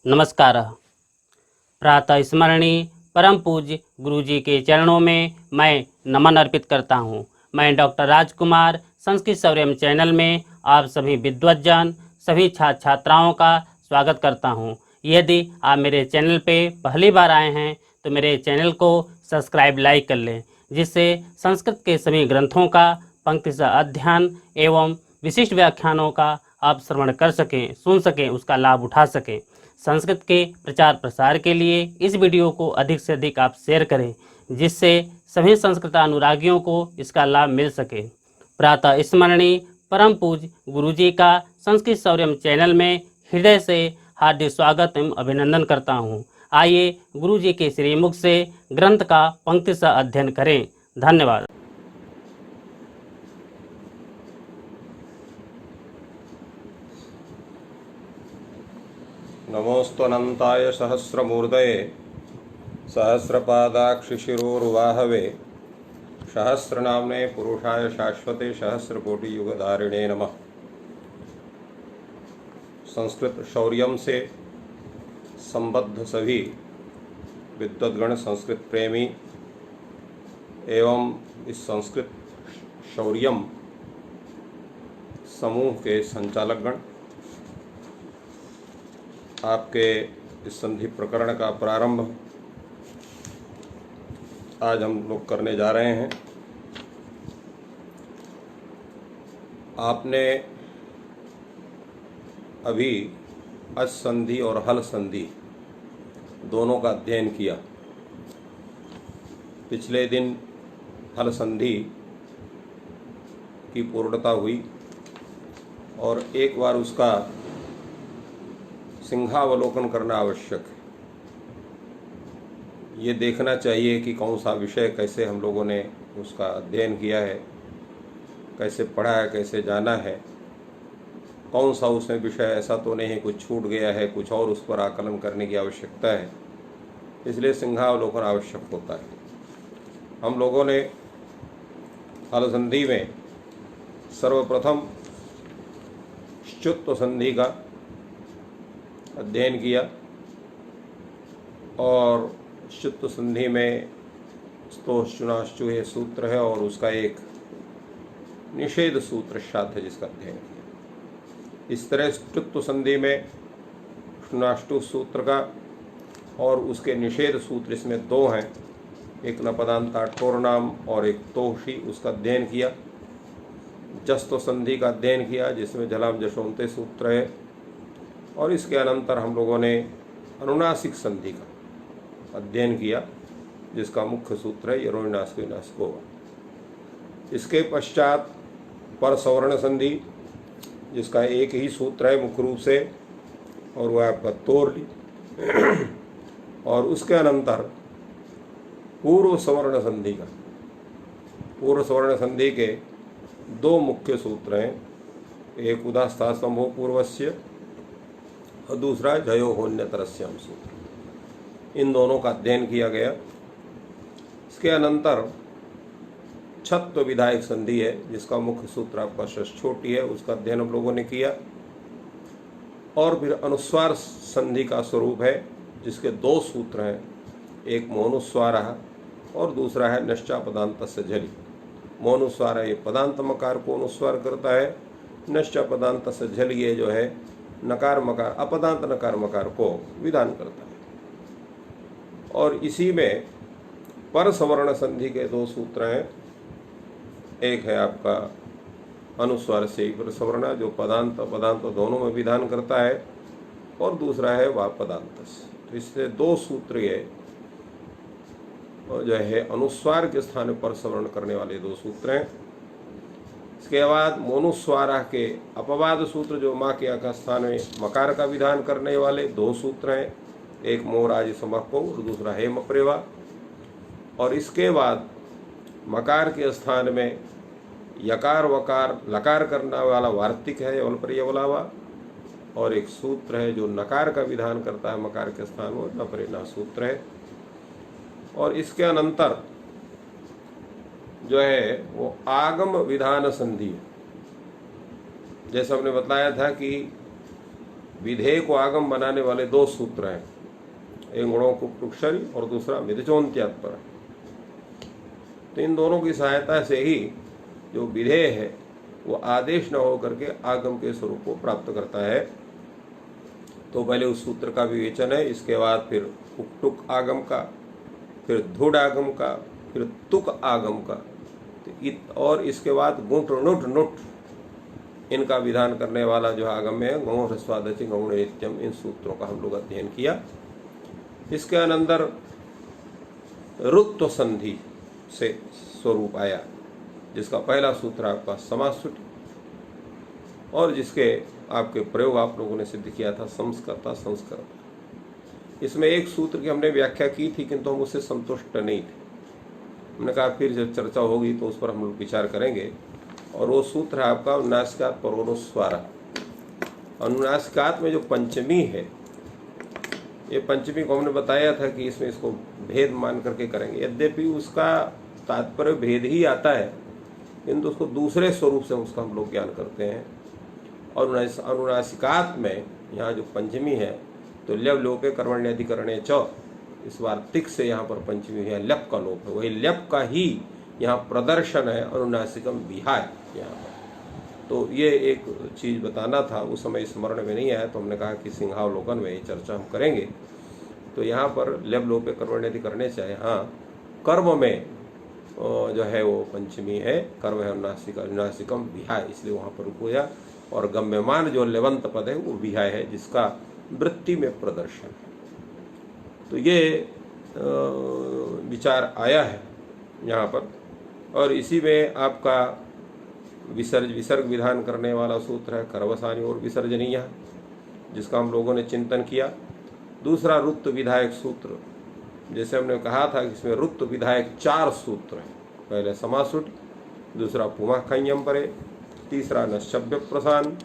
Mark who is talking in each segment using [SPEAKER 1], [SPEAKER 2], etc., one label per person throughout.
[SPEAKER 1] नमस्कार। प्रातः स्मरणीय परम पूज्य गुरु जी के चरणों में मैं नमन अर्पित करता हूँ। मैं डॉक्टर राजकुमार संस्कृत सौर्यम चैनल में आप सभी विद्वज्जन सभी छात्र छात्राओं का स्वागत करता हूँ। यदि आप मेरे चैनल पे पहली बार आए हैं तो मेरे चैनल को सब्सक्राइब लाइक कर लें, जिससे संस्कृत के सभी ग्रंथों का पंक्तिशः अध्ययन एवं विशिष्ट व्याख्यानों का आप श्रवण कर सकें, सुन सकें, उसका लाभ उठा सकें। संस्कृत के प्रचार प्रसार के लिए इस वीडियो को अधिक से अधिक आप शेयर करें, जिससे सभी संस्कृत अनुरागियों को इसका लाभ मिल सके। प्रातः स्मरणीय परम पूज्य गुरु जी का संस्कृत सौर्यम चैनल में हृदय से हार्दिक स्वागत एवं अभिनंदन करता हूँ। आइए गुरु जी के श्रीमुख से ग्रंथ का पंक्तिशः अध्ययन करें। धन्यवाद।
[SPEAKER 2] नमोस्तनंताय सहस्रमूर्धये सहस्रपादाक्षिशिरोरुवाहवे सहस्रनाम्ने पुरुषाय शाश्वते सहस्रकोटियुगधारिणे नमः। संस्कृत शौर्यम से संबद्ध सभी विद्वद्गण, संस्कृत प्रेमी एवं इस संस्कृत शौर्यम समूह के संचालकगण, आपके इस संधि प्रकरण का प्रारंभ आज हम लोग करने जा रहे हैं। आपने अभी अच संधि और हल संधि दोनों का अध्ययन किया। पिछले दिन हल संधि की पूर्णता हुई और एक बार उसका सिंहावलोकन करना आवश्यक है। ये देखना चाहिए कि कौन सा विषय कैसे हम लोगों ने उसका अध्ययन किया है, कैसे पढ़ा है, कैसे जाना है, कौन सा उसमें विषय ऐसा तो नहीं है कुछ छूट गया है, कुछ और उस पर आकलन करने की आवश्यकता है। इसलिए सिंहावलोकन आवश्यक होता है। हम लोगों ने हल संधि में सर्वप्रथम श्चुत्व संधि का अध्ययन किया और श्चुत्व संधि में स्तोश्चुनाश्चु ये सूत्र है और उसका एक निषेध सूत्र शाद है जिसका अध्ययन किया। इस तरह श्चुत्व संधि में शुनाष्टु सूत्र का और उसके निषेध सूत्र इसमें दो हैं, एक नपदांता टोरनाम और एक तोषी, उसका अध्ययन किया। जस्तो संधि का अध्ययन किया जिसमें जलाम जशोंते सूत्र है और इसके अनंतर हम लोगों ने अनुनासिक संधि का अध्ययन किया जिसका मुख्य सूत्र है यरोनास्को। इसके पश्चात पर सवर्ण संधि जिसका एक ही सूत्र है मुख्य रूप से और वह आपका तोरली और उसके अनंतर पूर्व सवर्ण संधि का। पूर्व सवर्ण संधि के दो मुख्य सूत्र हैं, एक उदास्ता स्तंभो पूर्वस्य और दूसरा जयो होन्यतरस्याम सूत्र। इन दोनों का अध्ययन किया गया। इसके अनंतर छत्व विधायक संधि है जिसका मुख्य सूत्र आपका षष्ठोटी है, उसका अध्ययन हम लोगों ने किया। और फिर अनुस्वार संधि का स्वरूप है जिसके दो सूत्र हैं, एक मोनुस्वार और दूसरा है नश्चापदांतस्य झलि। मोनुस्वार ये पदांत मकार को अनुस्वार करता है, नश्चापदांतस्य झलि ये जो है नकार मकार अपदांत नकार मकार को विधान करता है। और इसी में पर सवर्ण संधि के दो सूत्र हैं, एक है आपका अनुस्वार से पर सवर्ण जो पदांत अपदांत दोनों में विधान करता है और दूसरा है वा पदांत। तो इससे दो सूत्र ये जो है अनुस्वार के स्थान पर सवर्ण करने वाले दो सूत्र हैं। इसके बाद मोनुस्वारा के अपवाद सूत्र जो माँ के आका स्थान में मकार का विधान करने वाले दो सूत्र हैं, एक मोराज समको और दूसरा हेम प्रेवा। और इसके बाद मकार के स्थान में यकार वकार लकार करने वाला वार्तिक है यवलपरियवलावा और एक सूत्र है जो नकार का विधान करता है मकार के स्थान में नपरेना सूत्र है। और इसके अनंतर जो है वो आगम विधान संधि है। जैसा हमने बताया था कि विधेय को आगम बनाने वाले दो सूत्र हैं, एक गुणोक्तुक्षरी और दूसरा मिदचोन्त्यात्पर। तो इन दोनों की सहायता से ही जो विधेय है वो आदेश न होकर के आगम के स्वरूप को प्राप्त करता है। तो पहले उस सूत्र का विवेचन है, इसके बाद फिर उक्टुक आगम का, फिर धुड आगम का, फिर तुक आगम का, और इसके बाद गुंठ नुठ नुठ इनका विधान करने वाला जो आगम है गौ ह्रस्वादचि गौण नित्यम, इन सूत्रों का हम लोग अध्ययन किया। इसके अनंतर ऋत्व संधि से स्वरूप आया, जिसका पहला सूत्र आपका समासुटी, और जिसके आपके प्रयोग आप लोगों ने सिद्ध किया था संस्कर्ता संस्कर्ता। इसमें एक सूत्र की हमने व्याख्या की थी, किंतु हम उससे संतुष्ट नहीं थे। हमने कहा फिर जब चर्चा होगी तो उस पर हम लोग विचार करेंगे। और वो सूत्र है आपका अनुनासिकात परोनुस्वारा। अनुनासिकात में जो पंचमी है, ये पंचमी को हमने बताया था कि इसमें इसको भेद मान करके करेंगे। यद्यपि उसका तात्पर्य भेद ही आता है, किंतु उसको दूसरे स्वरूप से उसका हम लोग ज्ञान करते हैं। और अनुनासिकात में यहाँ जो पंचमी है, तो ल्यव लोपे कर्मण्यधिकरणे च, इस वार्तिक से यहाँ पर पंचमी है, ल्यप का लोप है, वही ल्यप का ही यहाँ प्रदर्शन है अनुनासिकम विहाय यहाँ पर। तो ये एक चीज़ बताना था, उस समय स्मरण में नहीं आया, तो हमने कहा कि सिंहावलोकन में ये चर्चा हम करेंगे। तो यहाँ पर ल्यव लोपे कर्मण्यधिकरणे च, हाँ कर्म में जो है वो पंचमी है, कर्म है अनुनासिकम विहाय, इसलिए वहाँ पर रुकोया। और गम्यमान जो लेवंत पद है वो विहाय है, जिसका वृत्ति में प्रदर्शन है। तो ये विचार आया है यहाँ पर। और इसी में आपका विसर्ग विधान करने वाला सूत्र है कर्वसानी और विसर्जनीय, जिसका हम लोगों ने चिंतन किया। दूसरा ऋत्व विधायक सूत्र, जैसे हमने कहा था कि इसमें ऋत्व विधायक 4 सूत्र हैं। पहले समासुट, दूसरा पुमाखय्यम परे, तीसरा नश्चव्य प्रसान,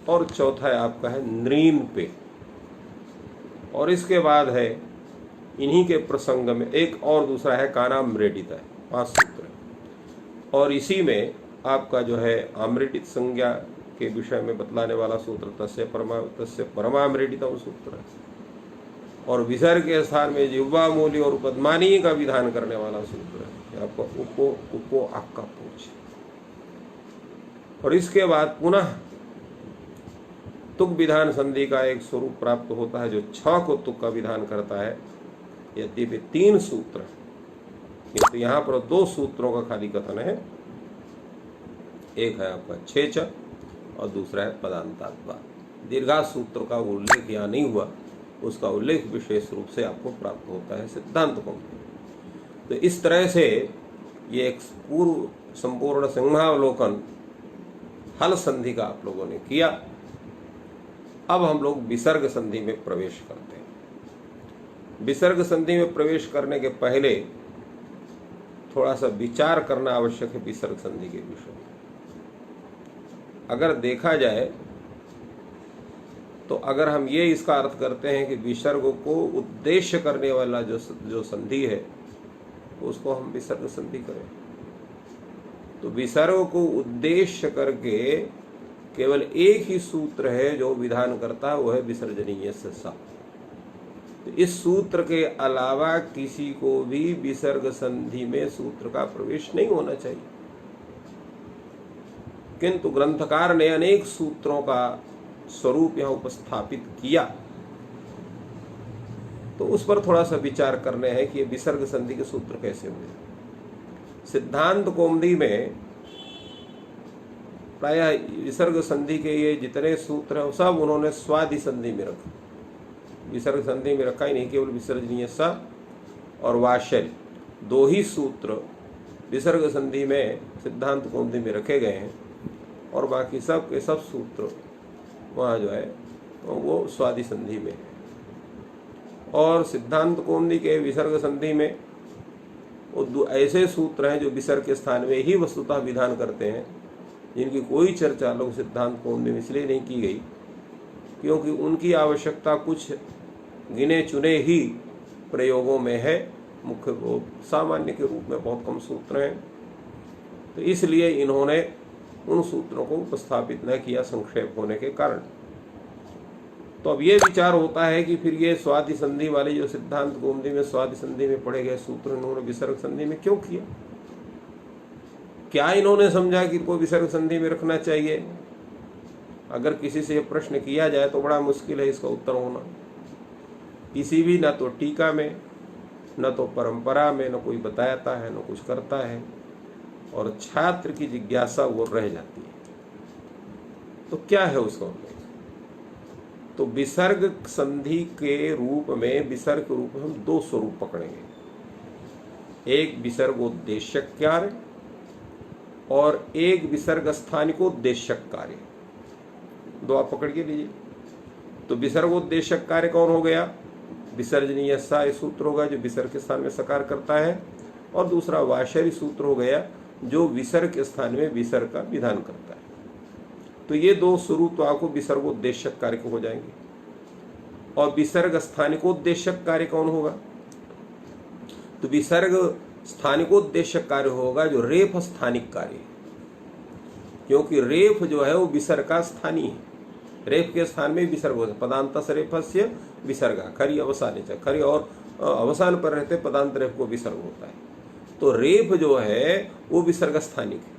[SPEAKER 2] और चौथा है आपका है नृन पे। और इसके बाद है इन्हीं के प्रसंग में एक और दूसरा है कानामृडित है, 5 सूत्र है। और इसी में आपका जो है आमृडित संज्ञा के विषय में बतलाने वाला सूत्र तस्य परमामृडितम सूत्र है। और विसर्ग के स्थान में जिह्वा मूली और उपद्मानी का विधान करने वाला सूत्र है आपका उपो आक्का पूछ। और इसके बाद पुनः तुक विधान संधि का एक स्वरूप प्राप्त होता है, जो 6 को तुक का विधान करता है। यद्यपि 3 सूत्र, किंतु यहाँ पर 2 सूत्रों का खाली कथन है। एक है आपका छेच और दूसरा है पदांतात्वा। दीर्घा सूत्र का उल्लेख यहाँ नहीं हुआ, उसका उल्लेख विशेष रूप से आपको प्राप्त होता है सिद्धांत कौमुदी। तो इस तरह से ये एक पूर्व संपूर्ण सिंहावलोकन हल संधि का आप लोगों ने किया। अब हम लोग विसर्ग संधि में प्रवेश करते हैं। विसर्ग संधि में प्रवेश करने के पहले थोड़ा सा विचार करना आवश्यक है विसर्ग संधि के विषय में। अगर देखा जाए तो अगर हम ये इसका अर्थ करते हैं कि विसर्ग को उद्देश्य करने वाला जो संधि है उसको हम विसर्ग संधि करें, तो विसर्ग को उद्देश्य करके केवल एक ही सूत्र है जो विधान करता है, वो है विसर्जनीय से सा। तो इस सूत्र के अलावा किसी को भी विसर्ग संधि में सूत्र का प्रवेश नहीं होना चाहिए। किंतु ग्रंथकार ने अनेक सूत्रों का स्वरूप यहाँ उपस्थापित किया, तो उस पर थोड़ा सा विचार करने हैं कि ये विसर्ग संधि के सूत्र कैसे हुए। सिद्धांत कौमुदी में प्रायः विसर्ग संधि के ये जितने सूत्र हैं सब उन्होंने स्वादि संधि में रखा। विसर्ग संधि में रखा ही नहीं, केवल विसर्जनीय सा और वाशल 2 ही सूत्र विसर्ग संधि में सिद्धांत कौमुदी में रखे गए हैं, और बाकी सब के सब सूत्र वहाँ जो है वो स्वादि संधि में है। और सिद्धांत कौमुदी के विसर्ग संधि में वो ऐसे सूत्र हैं जो विसर्ग के स्थान में ही वस्तुतः विधान करते हैं, जिनकी कोई चर्चा लोग सिद्धांत कौमुदी में इसलिए नहीं की गई क्योंकि उनकी आवश्यकता कुछ गिने चुने ही प्रयोगों में है। मुख्य वो सामान्य के रूप में बहुत कम सूत्र हैं, तो इसलिए इन्होंने उन सूत्रों को उपस्थापित न किया संक्षेप होने के कारण। तो अब ये विचार होता है कि फिर ये स्वादि संधि वाले जो सिद्धांत कौमुदी में स्वादि संधि में पढ़े गए सूत्र इन्होंने विसर्ग संधि में क्यों किया? क्या इन्होंने समझा कि इनको विसर्ग संधि में रखना चाहिए? अगर किसी से ये प्रश्न किया जाए तो बड़ा मुश्किल है इसका उत्तर होना। किसी भी, ना तो टीका में, न तो परंपरा में, न कोई बताता है, न कुछ करता है, और छात्र की जिज्ञासा वो रह जाती है। तो क्या है उसका उल्लेख? तो विसर्ग संधि के रूप में, विसर्ग के रूप में हम दो स्वरूप पकड़ेंगे। एक विसर्गोद्देश्यक कार्य और एक विसर्ग स्थानिकोद्देश्यक कार्य। दो आप पकड़ के लीजिए। तो विसर्गोद्देश्यक कार्य कौन हो गया? विसर्जनीय सा सूत्र होगा जो विसर्ग के स्थान में सकार करता है, और दूसरा वाशरी सूत्र हो गया जो विसर्ग के स्थान में विसर्ग का विधान करता है। तो ये दो स्वरूप तो आपको विसर्गोद्देश्यक कार्य को हो जाएंगे। और विसर्ग स्थानिकोद्देश्यक कार्य कौन होगा? तो विसर्ग स्थानिकोद्देश्यक कार्य होगा जो रेफ स्थानिक कार्य है, क्योंकि रेफ जो है वो विसर्ग का स्थानीय है। रेफ के स्थान में विसर्ग होता है। पदांतस रेफस्य विसर्गा, खरी अवसाने से, खरी और अवसान पर रहते पदांत रेफ को विसर्ग होता है। तो रेफ जो है वो विसर्ग स्थानिक है।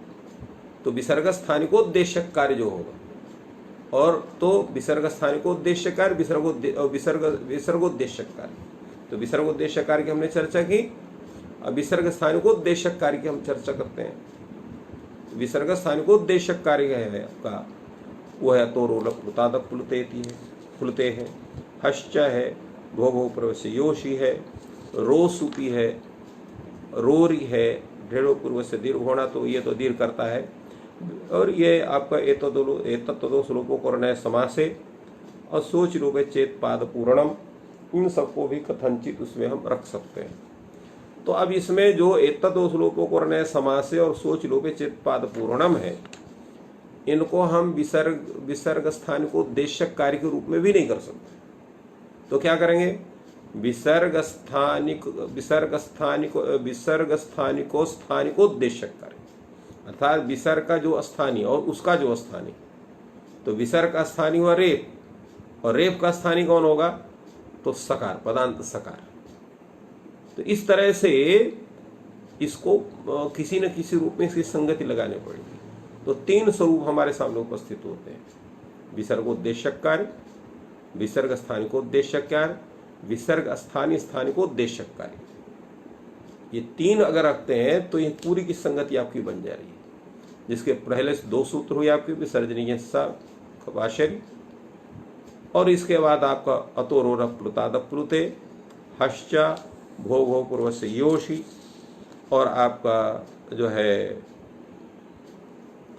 [SPEAKER 2] तो विसर्ग स्थानिकोद्देश्यक कार्य जो होगा, और तो विसर्ग स्थानिकोद्देश्यक कार्य, विसर्गोद्देश्यक कार्य। तो विसर्गोद्देश्यक कार्य की हमने चर्चा की। अब विसर्ग स्थानिकोद्देश्यक कार्य की हम चर्चा करते हैं। विसर्ग स्थानिकोद्देश्यक कार्य है आपका, वो है तो रोलक प्लुतादक प्लुते है, हश्च है, भो भो प्रवश्य योशी है, रोसुपी है, रोरी है, ढेड़ो पूर्व से दीर्घ होना, तो ये तो दीर्घ करता है। और ये आपका एतत्तदो श्लोकों को नए समास है, और सोच रूपे चेत पाद पूर्णम, इन सबको भी कथनचित उसमें हम रख सकते हैं। तो अब इसमें जो एतत्दो श्लोकों को नए समास और सोच रूपे चेत पाद पूर्णम है, इनको हम विसर्ग स्थान को उद्देश्यक कार्य के रूप में भी नहीं कर सकते। तो क्या करेंगे? विसर्ग स्थानिकोद्देश्यक कार्य, अर्थात विसर्ग का जो स्थानीय और उसका जो स्थानीय। तो विसर्ग का स्थानीय हुआ रेप, और रेप का स्थानीय कौन होगा? तो सकार, पदांत सकार। तो इस तरह से इसको किसी न किसी रूप में इसकी संगति लगानी पड़ेगी। तो तीन स्वरूप हमारे सामने उपस्थित होते हैं: विसर्गोद्देश्यक कार्य, विसर्ग स्थानिकोद्देश्यक कार्य, विसर्ग स्थानीय स्थानिकोद्देश्यक कार्य। ये तीन अगर रखते हैं तो ये पूरी की संगति आपकी बन जा रही है, जिसके पहले से दो सूत्र हुए आपके विसर्जनीय वाशरी, और इसके बाद आपका अतोरोर प्लुतादक प्लुते, हश्चा, भो भो पूर्व से योशी, और आपका जो है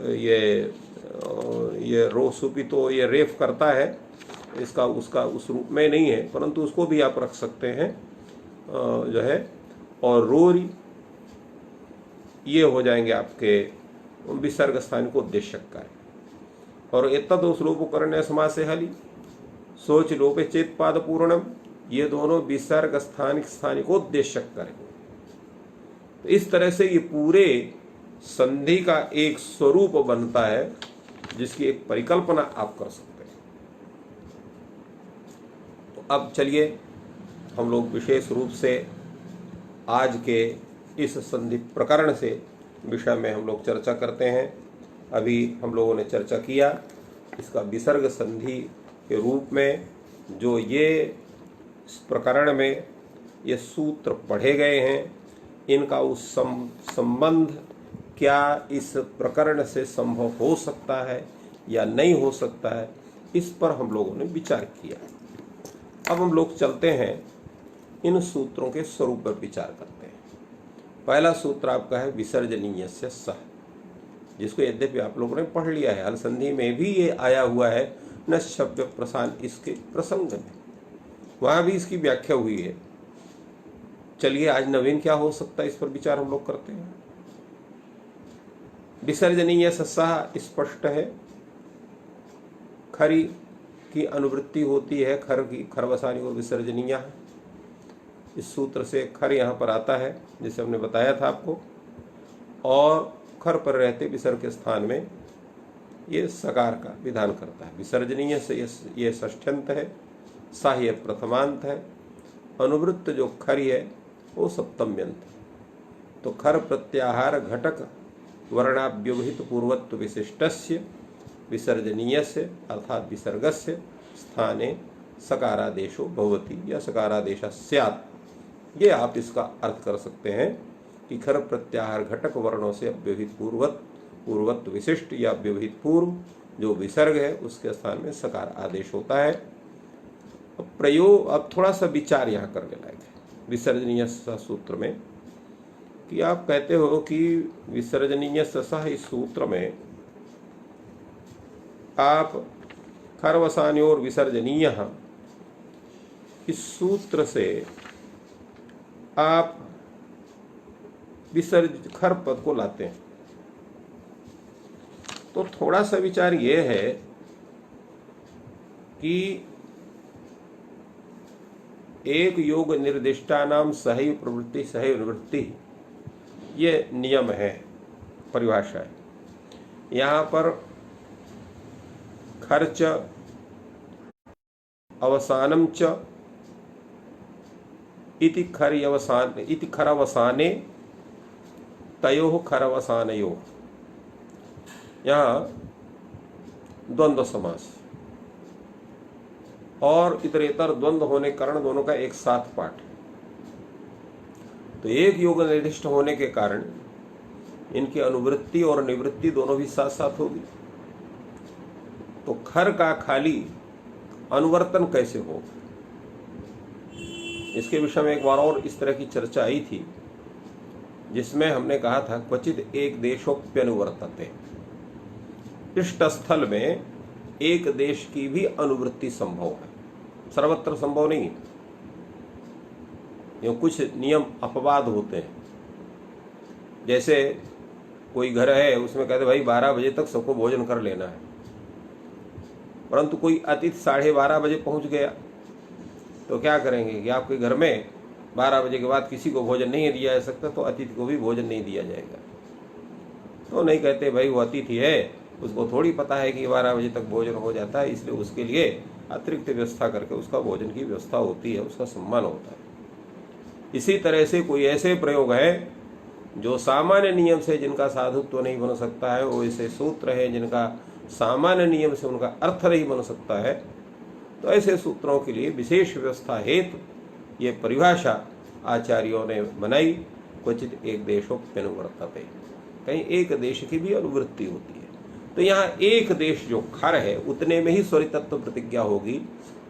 [SPEAKER 2] ये रोसुपी, तो ये रेफ करता है, इसका उसका उस रूप में नहीं है, परंतु उसको भी आप रख सकते हैं जो है। और रोरी, ये हो जाएंगे आपके विसर्ग स्थान को उद्देश्यक कार्य। और एतद श्लोपोकरण समास से हली, सोच लोपे चेत पाद पूर्णम, ये दोनों विसर्ग स्थानिकोद्देश्यक कार्य। तो इस तरह से ये पूरे संधि का एक स्वरूप बनता है, जिसकी एक परिकल्पना आप कर सकते हैं। तो अब चलिए हम लोग विशेष रूप से आज के इस संधि प्रकरण से विषय में हम लोग चर्चा करते हैं। अभी हम लोगों ने चर्चा किया इसका विसर्ग संधि के रूप में, जो ये इस प्रकरण में ये सूत्र पढ़े गए हैं, इनका उस संबंध क्या इस प्रकरण से संभव हो सकता है या नहीं हो सकता है, इस पर हम लोगों ने विचार किया। अब हम लोग चलते हैं इन सूत्रों के स्वरूप पर विचार करते हैं। पहला सूत्र आपका है विसर्जनीय से सह, जिसको यद्यपि आप लोगों ने पढ़ लिया है, हल संधि में भी ये आया हुआ है, न शब्द प्रसाद इसके प्रसंग में, वहां भी इसकी व्याख्या हुई है। चलिए आज नवीन क्या हो सकता है, इस पर विचार हम लोग करते हैं। विसर्जनीय सह स्पष्ट है, खरी की अनुवृत्ति होती है, खर की खरवसानी और विसर्जनीय है। इस सूत्र से खर यहाँ पर आता है, जिसे हमने बताया था आपको, और खर पर रहते विसर्ग के स्थान में ये सकार का विधान करता है। विसर्जनीय से ये षष्ठ्यंत है, सा ये प्रथमांत है, अनुवृत्त जो खरी है वो सप्तम्यंत है। तो खर प्रत्याहार घटक वर्णाव्यवहित पूर्वत्व विशिष्टस्य विसर्जनीयस्य अर्थात विसर्गस्य स्थाने सकारादेशो भवति या सकारादेश स्यात्। ये आप इसका अर्थ कर सकते हैं कि खर प्रत्याहार घटक वर्णों से अव्यवहित पूर्वत्व विशिष्ट या व्यवहित पूर्व जो विसर्ग है उसके स्थान में सकार आदेश होता है। अब प्रयोग, अब थोड़ा सा विचार यहाँ करने लायक है विसर्जनीय सूत्र में, कि आप कहते हो कि विसर्जनीय सह इस सूत्र में आप खरवसान्योर विसर्जनीय, इस सूत्र से आप खर पद को लाते हैं। तो थोड़ा सा विचार ये है कि एक योग निर्दिष्टानाम सहैव प्रवृत्ति सहैव निवृत्ति, ये नियम है, परिभाषा है। यहाँ पर खर्च अवसानम च इति खरवसाने तयोः खरवसानयोः, यहाँ द्वंद्व समास और इतरेतर द्वंद्व होने के कारण दोनों का एक साथ पाठ है। तो एक योग निर्दिष्ट होने के कारण इनकी अनुवृत्ति और निवृत्ति दोनों भी साथ साथ होगी। तो खर का खाली अनुवर्तन कैसे होगा, इसके विषय में एक बार और इस तरह की चर्चा आई थी, जिसमें हमने कहा था क्वचित एक देशोप्यनुवर्तते, इष्ट स्थल में एक देश की भी अनुवृत्ति संभव है, सर्वत्र संभव नहीं है। यो कुछ नियम अपवाद होते हैं, जैसे कोई घर है उसमें कहते भाई 12 बजे तक सबको भोजन कर लेना है, परंतु कोई अतिथि 12:30 बजे पहुंच गया, तो क्या करेंगे कि आपके घर में 12 बजे के बाद किसी को भोजन नहीं दिया जा सकता, तो अतिथि को भी भोजन नहीं दिया जाएगा। तो नहीं कहते भाई वो अतिथि है, उसको थोड़ी पता है कि 12 बजे तक भोजन हो जाता है, इसलिए उसके लिए अतिरिक्त व्यवस्था करके उसका भोजन की व्यवस्था होती है, उसका सम्मान होता है। इसी तरह से कोई ऐसे प्रयोग है जो सामान्य नियम से जिनका साधुत्व नहीं बन सकता है, वो ऐसे सूत्र हैं जिनका सामान्य नियम से उनका अर्थ नहीं बन सकता है, तो ऐसे सूत्रों के लिए विशेष व्यवस्था हेतु ये परिभाषा आचार्यों ने बनाई, क्वचित एक देशोप्यनुवर्तते, कहीं एक देश की भी अनुवृत्ति होती है। तो यहाँ एक देश जो खर है उतने में ही स्वरितत्व प्रतिज्ञा होगी,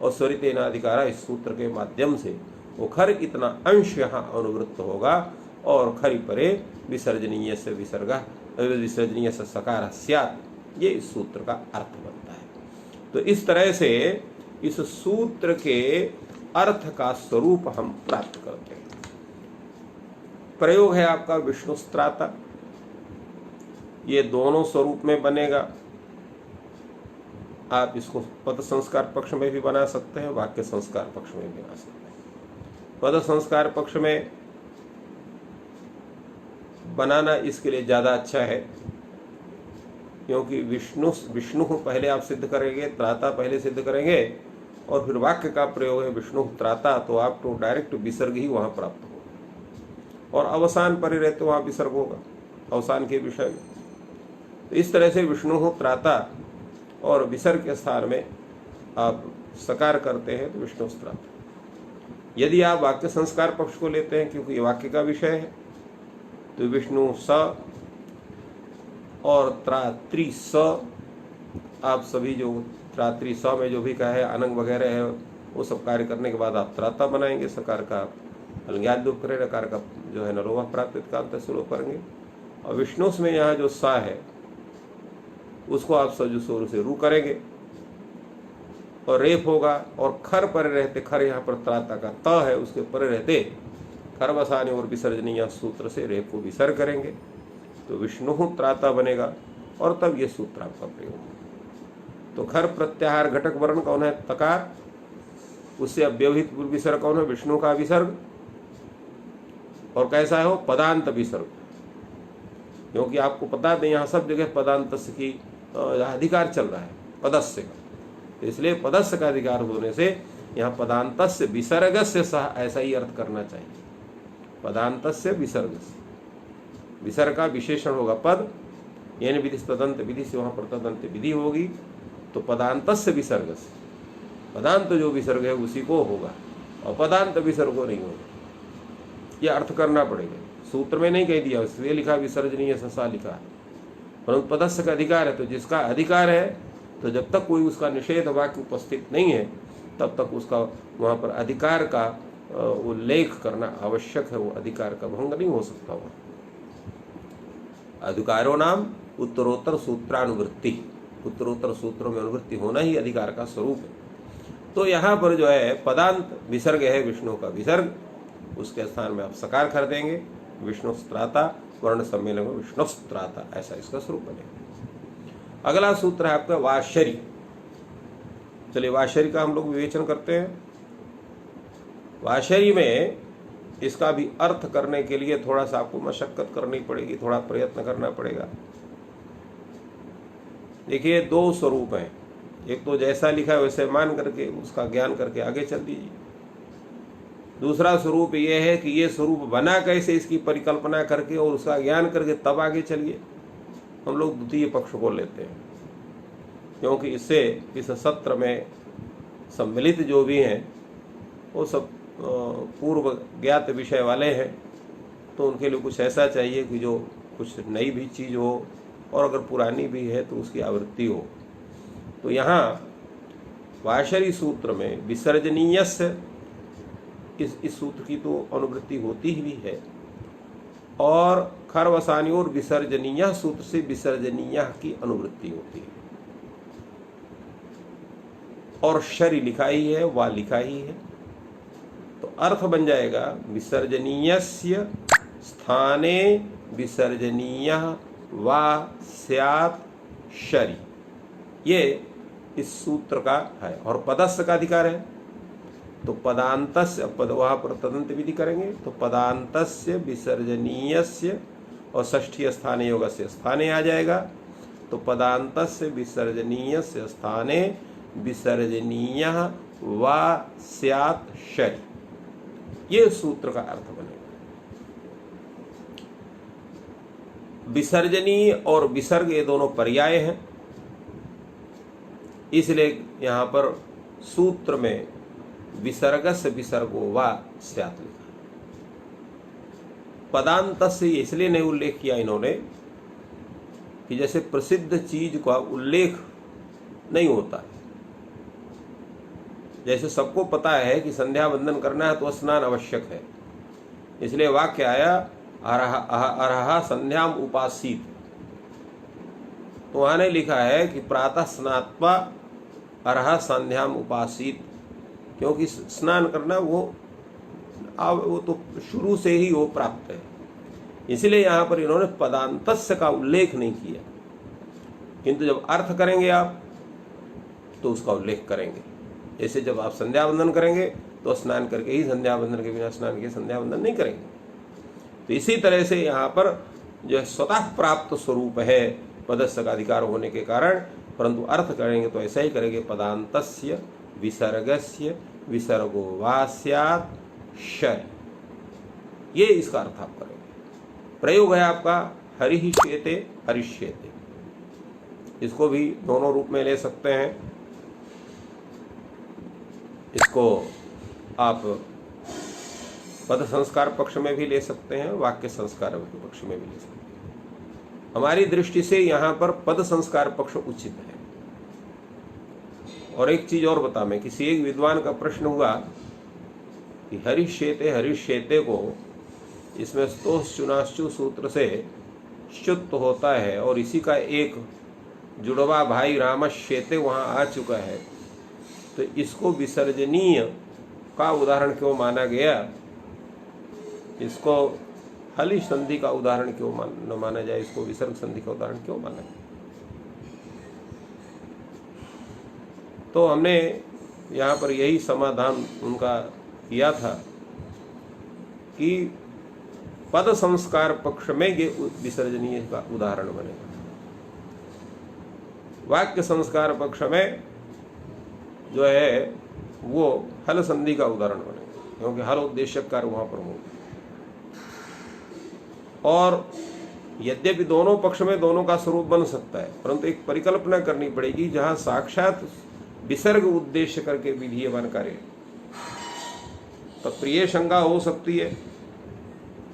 [SPEAKER 2] और स्वरितेनाधिकारा इस सूत्र के माध्यम से वो खर इतना अंश यहाँ अनुवृत्त होगा, और खरि परे विसर्जनीय से विसर्गा विसर्जनीय से सकार स्यात्, ये इस सूत्र का अर्थ बनता है। तो इस तरह से इस सूत्र के अर्थ का स्वरूप हम प्राप्त करते हैं। प्रयोग है आपका विष्णु स्त्राता, ये दोनों स्वरूप में बनेगा। आप इसको पद संस्कार पक्ष में भी बना सकते हैं, वाक्य संस्कार पक्ष में भी बना सकते हैं। पद संस्कार पक्ष में बनाना इसके लिए ज्यादा अच्छा है, क्योंकि विष्णु पहले आप सिद्ध करेंगे, त्राता पहले सिद्ध करेंगे, और फिर वाक्य का प्रयोग है विष्णु त्राता, तो आपको डायरेक्ट विसर्ग ही वहां प्राप्त होगा, और अवसान पर रहते वहां विसर्ग होगा अवसान के विषय में। तो इस तरह से विष्णु त्राता और विसर्ग के स्थान में आप सकार करते हैं तो विष्णु त्राता। यदि आप वाक्य संस्कार पक्ष को लेते हैं, क्योंकि ये वाक्य का विषय है, तो विष्णु स और त्रात्री स, आप सभी जो त्रात्री स में जो भी कहा है अनंग वगैरह है, वो सब कार्य करने के बाद आप त्राता बनाएंगे, सकार का अलंग्याद्योप करें, रकार का जो है नरोवा प्राप्त कांत शुरू करेंगे, और विष्णु में यहाँ जो सा है उसको आप सजु स्वरूप से रू करेंगे, और रेप होगा, और खर पर रहते, खर यहाँ पर त्राता का त है, उसके पर रहते खरवसाने और विसर्जनीय सूत्र से रेप को विसर्ग करेंगे, तो विष्णु त्राता बनेगा, और तब ये सूत्र आपका प्रयोग। तो खर प्रत्याहार घटक वर्ण कौन है? तकार, उससे अव्यवहित विसर्ग कौन है? विष्णु का विसर्ग, और कैसा है वो? पदांत विसर्ग, क्योंकि आपको पता नहीं यहाँ सब जगह पदांत की अधिकार चल रहा है पदस्य का, इसलिए पदस्य का अधिकार होने से यहाँ पदान्तस्य विसर्गस्य सह ऐसा ही अर्थ करना चाहिए। पदान्तस्य विसर्गस्य, विसर्ग का विशेषण होगा पद, यानी विधि तदंत विधि से वहाँ पर तदंत विधि होगी, तो पदान्तस्य विसर्गस्य, पदांत जो विसर्ग है उसी को होगा और पदांत विसर्ग को नहीं होगा। यह अर्थ करना पड़ेगा, सूत्र में नहीं कह दिया, इसलिए लिखा विसर्जनीय ससा लिखा, परंतु पदस्य का अधिकार है, तो जिसका अधिकार है तो जब तक कोई उसका निषेध वाक्य उपस्थित नहीं है तब तक उसका वहाँ पर अधिकार का उल्लेख करना आवश्यक है, वो अधिकार का भंग नहीं हो सकता। वहाँ अधिकारों नाम उत्तरोत्तर सूत्रानुवृत्ति, उत्तरोत्तर सूत्रों में अनुवृत्ति होना ही अधिकार का स्वरूप है। तो यहाँ पर जो है पदांत विसर्ग है विष्णु का विसर्ग, उसके स्थान में आप सकार कर देंगे, विष्णु स्त्राता, वर्ण सम्मेलन में विष्णु स्त्राता, ऐसा इसका स्वरूप बनेगा। अगला सूत्र है आपका वाशरी। चलिए वाशरी का हम लोग विवेचन करते हैं। वाशरी में इसका भी अर्थ करने के लिए थोड़ा सा आपको मशक्कत करनी पड़ेगी, थोड़ा प्रयत्न करना पड़ेगा। देखिए दो स्वरूप हैं, एक तो जैसा लिखा है वैसे मान करके उसका ज्ञान करके आगे चल दीजिए, दूसरा स्वरूप ये है कि ये स्वरूप बना कैसे इसकी परिकल्पना करके और उसका ज्ञान करके तब आगे चलिए। हम लोग द्वितीय पक्ष को लेते हैं, क्योंकि इससे इस सत्र में सम्मिलित जो भी हैं वो सब पूर्व ज्ञात विषय वाले हैं, तो उनके लिए कुछ ऐसा चाहिए कि जो कुछ नई भी चीज़ हो और अगर पुरानी भी है तो उसकी आवृत्ति हो। तो यहाँ वाशरी सूत्र में विसर्जनीयस्य इस सूत्र की तो अनुवृत्ति होती ही भी है, और खरवसान्योर विसर्जनीय सूत्र से विसर्जनीय की अनुवृत्ति होती है, और शरी लिखा ही है, वा लिखा ही है, तो अर्थ बन जाएगा विसर्जनीयस्य स्थाने विसर्जनीय वा स्यात् शरी। ये इस सूत्र का है। और पदस्य का अधिकार है, तो पदान्तस्य, पद वहाँ पर तदंत विधि करेंगे, तो पदान्तस्य विसर्जनीयस्य और षष्ठी स्थाने योगस्य स्थाने आ जाएगा, तो पदान्तस्य विसर्जनीयस्य स्थाने विसर्जनीय वा स्यात् शरी, ये सूत्र का अर्थ बनेगा। विसर्जनीय और विसर्ग ये दोनों पर्याय हैं, इसलिए यहाँ पर सूत्र में विसर्गस्य विसर्गो वा स्यात् लिखा। पदान्तस्य इसलिए नहीं उल्लेख किया इन्होंने कि जैसे प्रसिद्ध चीज का उल्लेख नहीं होता है, जैसे सबको पता है कि संध्या वंदन करना है तो स्नान आवश्यक है, इसलिए वाक्य आया अरहा संध्याम उपासीत, तो वहाँ ने लिखा है कि प्रातः स्नात्वा अरहा संध्याम उपासीत, क्योंकि स्नान करना वो तो शुरू से ही वो प्राप्त है, इसलिए यहाँ पर इन्होंने पदान्तस्य का उल्लेख नहीं किया, किंतु जब अर्थ करेंगे आप तो उसका उल्लेख करेंगे। जैसे जब आप संध्या वंदन करेंगे तो स्नान करके ही संध्या वंदन, के बिना स्नान के संध्या वंदन नहीं करेंगे। तो इसी तरह से यहाँ पर जो स्वतः प्राप्त स्वरूप है पदस्य का अधिकार होने के कारण, परंतु अर्थ करेंगे तो ऐसा ही करेंगे, पदान्तस्य विसर्गस्य विसर्गो वा स्यात् शरी, ये इसका अर्थ आप करेंगे। प्रयोग है आपका हरिष्येते हरिष्येते, इसको भी दोनों रूप में ले सकते हैं। इसको आप पद संस्कार पक्ष में भी ले सकते हैं, वाक्य संस्कार पक्ष में भी ले सकते हैं। हमारी दृष्टि से यहाँ पर पद संस्कार पक्ष उचित है। और एक चीज और बता, मैं किसी एक विद्वान का प्रश्न हुआ कि हरिष्येते को इसमें स्तोष चुनाश्चु सूत्र से च्युत होता है, और इसी का एक जुड़वा भाई रामश्येते वहाँ आ चुका है, तो इसको विसर्जनीय का उदाहरण क्यों माना गया, इसको हलि संधि का उदाहरण क्यों न माना जाए, इसको विसर्ग संधि का उदाहरण क्यों माना जाए। तो हमने यहाँ पर यही समाधान उनका किया था कि पद संस्कार पक्ष में ये विसर्जनीय का उदाहरण बनेगा। वाक्य संस्कार पक्ष में जो है वो हल संधि का उदाहरण बनेगा, क्योंकि हल उद्देश्यक कार्य वहां पर होगा। और यद्यपि दोनों पक्ष में दोनों का स्वरूप बन सकता है, परंतु एक परिकल्पना करनी पड़ेगी जहां साक्षात विसर्ग उद्देश्य करके विधीयमान कार्य, तो प्रिय शंका हो सकती है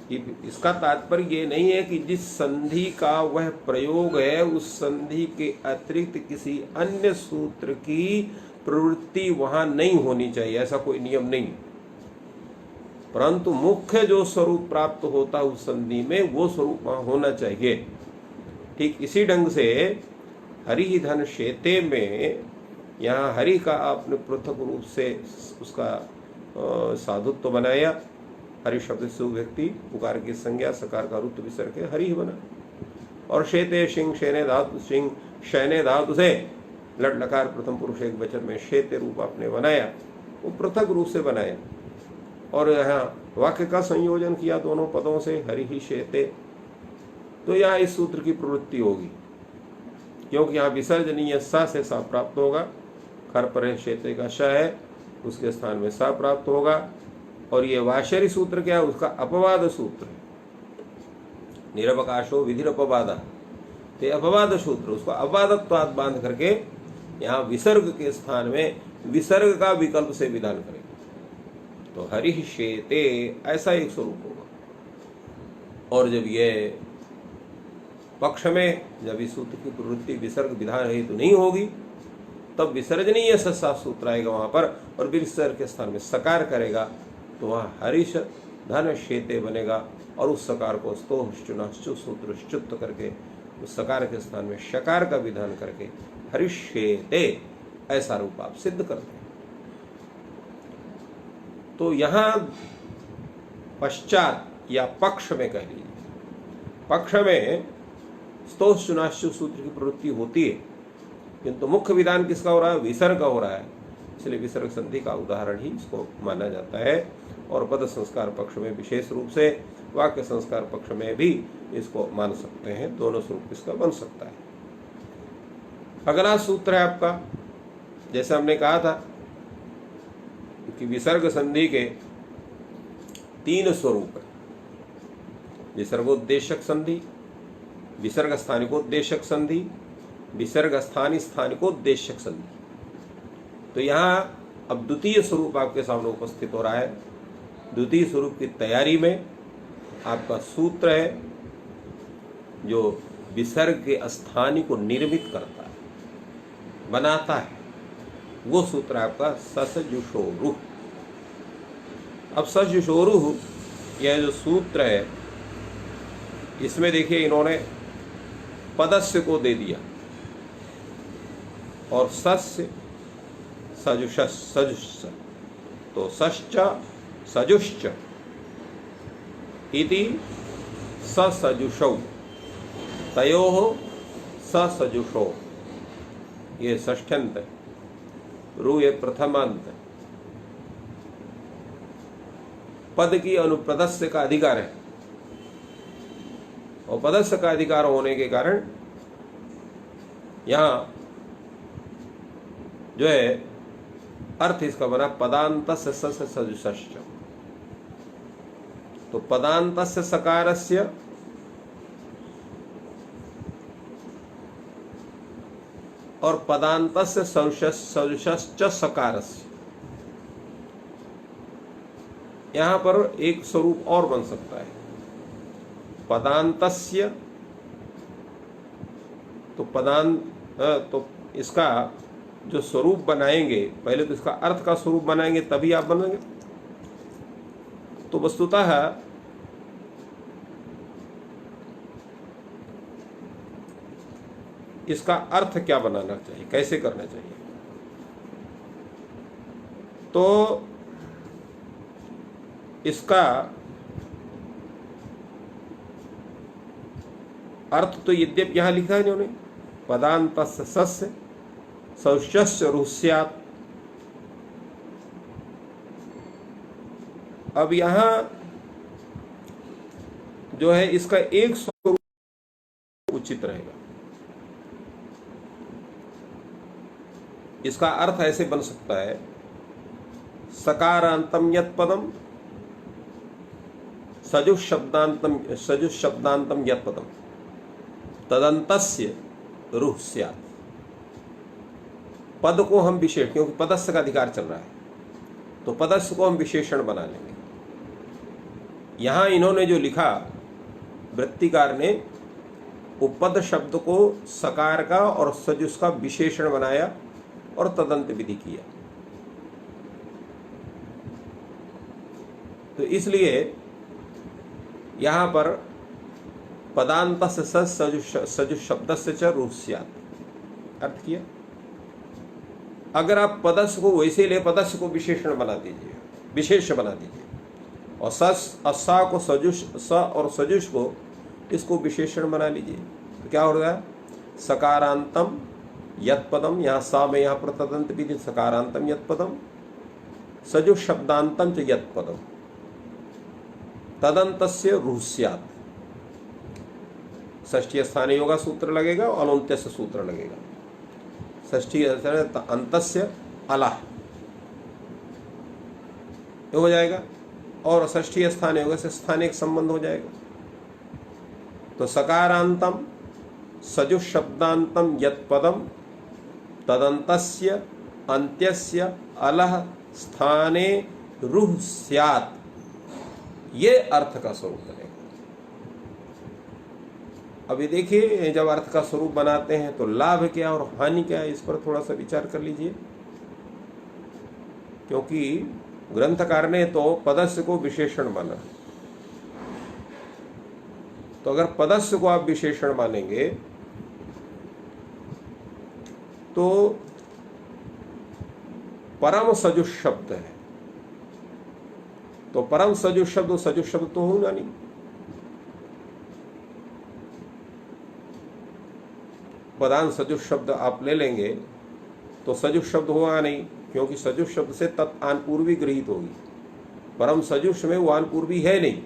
[SPEAKER 2] कि इसका तात्पर्य ये नहीं है कि जिस संधि का वह प्रयोग है उस संधि के अतिरिक्त किसी अन्य सूत्र की प्रवृत्ति वहां नहीं होनी चाहिए, ऐसा कोई नियम नहीं। परंतु मुख्य जो स्वरूप प्राप्त होता है उस संधि में वो स्वरूप वहां होना चाहिए। ठीक इसी ढंग से हरि धन शेते में यहाँ हरि का आपने पृथक रूप से उसका साधुत्व बनाया। हरि शब्द से व्यक्ति पुकार की संज्ञा सकार का रुत्व विसर्ग के हरि ही बना। और शेते सिंह शैने धातु सिंह शैने धातु से लट लकार प्रथम पुरुष एक वचन में शेते रूप आपने बनाया, वो पृथक रूप से बनाया। और यहाँ वाक्य का संयोजन किया दोनों पदों से हरि ही शेते, तो यहाँ इस सूत्र की प्रवृत्ति होगी, क्योंकि यहाँ विसर्जनीय सा से सा प्राप्त होगा। खर पर शेते का श है, उसके स्थान में सा प्राप्त होगा। और ये वाशरी सूत्र क्या है, उसका अपवाद सूत्र है। निरवकाशो विधिर अपवादा, तो अपवाद सूत्र, उसको अपवादत्वाद बांध करके यहाँ विसर्ग के स्थान में विसर्ग का विकल्प से विधान करेंगे, तो हरि शेते ऐसा एक स्वरूप होगा। और जब ये पक्ष में जब इस सूत्र की प्रवृत्ति विसर्ग विधान है तो नहीं होगी, तब विसर्जनीय ससा सूत्र आएगा वहां पर, और विसर्ग के स्थान में सकार करेगा, तो वहाँ हरिश धन शेते बनेगा। और उस सकार को स्तोश्चुनाश्चु सूत्र च्युत करके उस सकार के स्थान में शकार का विधान करके हरिष्येते ऐसा रूप आप सिद्ध करते हैं। तो यहाँ पश्चात या पक्ष में कह लीजिए, पक्ष में स्तोश्चुनाश्चु सूत्र की प्रवृत्ति होती है, किंतु मुख्य विधान किसका हो रहा है, विसर्ग का हो रहा है, इसलिए विसर्ग संधि का उदाहरण ही इसको माना जाता है। और पद संस्कार पक्ष में विशेष रूप से, वाक्य संस्कार पक्ष में भी इसको मान सकते हैं, दोनों स्वरूप इसका बन सकता है। अगला सूत्र है आपका, जैसे हमने कहा था कि विसर्ग संधि के 3 स्वरूप है, विसर्गोद्देशक संधि, विसर्ग स्थानिकोद्देशक संधि, विसर्ग स्थानी स्थानिकोद्देशक संधि। तो यहाँ अब द्वितीय स्वरूप आपके सामने उपस्थित हो रहा है। द्वितीय स्वरूप की तैयारी में आपका सूत्र है जो विसर्ग के स्थानी को निर्मित करता है, बनाता है, वो सूत्र आपका ससजुषोरु। अब ससजुषोरु यह जो सूत्र है, इसमें देखिए इन्होंने पदस्य को दे दिया और सस्य सजुष सजुष, तो सश्च सजुश्च इति ससजुषौ, तयोः ससजुषो, ये षष्ठ्यंत है, रु ये प्रथमांत है। पद की अनुपदस्य का अधिकार है, और पदस्य का अधिकार होने के कारण यहाँ जो है अर्थ इसका बना पदान्तस्य सजुषश्च। तो पदान्तस्य सकारस्य और पदान्तस्य सजुषश्च सकारस्य, यहाँ पर एक स्वरूप और बन सकता है। पदान्तस्य, तो इसका जो स्वरूप बनाएंगे, पहले तो इसका अर्थ का स्वरूप बनाएंगे तभी आप बनेंगे। तो वस्तुतः इसका अर्थ क्या बनाना चाहिए, कैसे करना चाहिए, तो इसका अर्थ तो यद्यप यहां लिखा है इन्होंने, पदान्तस्य सस्य सौश्चस्य रुस्यात्। अब यहां जो है इसका एक स्वरूप उचित रहेगा, इसका अर्थ ऐसे बन सकता है, सकारांतम यत् पदम सजुष शब्दांतम यत् पदम तदंतस्य रूह स्यात्। पद को हम विशेष, क्योंकि पदस्य का अधिकार चल रहा है, तो पदस्य को हम विशेषण बना लेंगे। यहां इन्होंने जो लिखा वृत्तिकार ने, वो पद शब्द को सकार का और सजुष का विशेषण बनाया और तदंत विधि किया। तो इसलिए यहां पर पदांत से सजुष शब्द से च रूह स्यात् अर्थ किया। अगर आप पदस्य को वैसे ले, पदस्य को विशेषण बना दीजिए, विशेष बना दीजिए, और सा को सजुष, स और सजुष को इसको विशेषण बना लीजिए, तो क्या हो रहा है, सकारांतम यत् पदम, यहाँ सा में यहाँ पर तदंत विधि, सकारांतम यत् पदम सजुष शब्दांतम च यत् पदम तदंतस्य रूह स्यात्। षष्ठी स्थाने योगा सूत्र लगेगा और अनोन्त्यस्य सूत्र लगेगा। षष्ठी अंतस्य अलाह हो जाएगा और षष्ठी स्थान योग से स्थानिक संबंध हो जाएगा। तो सकारांतम सजुष शब्दांतम यत् पदम तदंतस्य अंत्यस्य अलह स्थाने रूह स्यात्, ये अर्थ का स्वरूप बनेगा। अभी देखिए, जब अर्थ का स्वरूप बनाते हैं तो लाभ क्या और हानि क्या है, इस पर थोड़ा सा विचार कर लीजिए। क्योंकि ग्रंथकार ने तो पदस्य को विशेषण माना, तो अगर पदस्य को आप विशेषण मानेंगे तो परम सजुष शब्द है, तो परम सजुष शब्द तो होगा नहीं। पदान सजुष शब्द आप ले लेंगे तो सजुष शब्द होगा नहीं, क्योंकि सजुष शब्द से तत् आनपूर्वी गृहीत होगी। परम सजुष में वो आनपूर्वी है नहीं,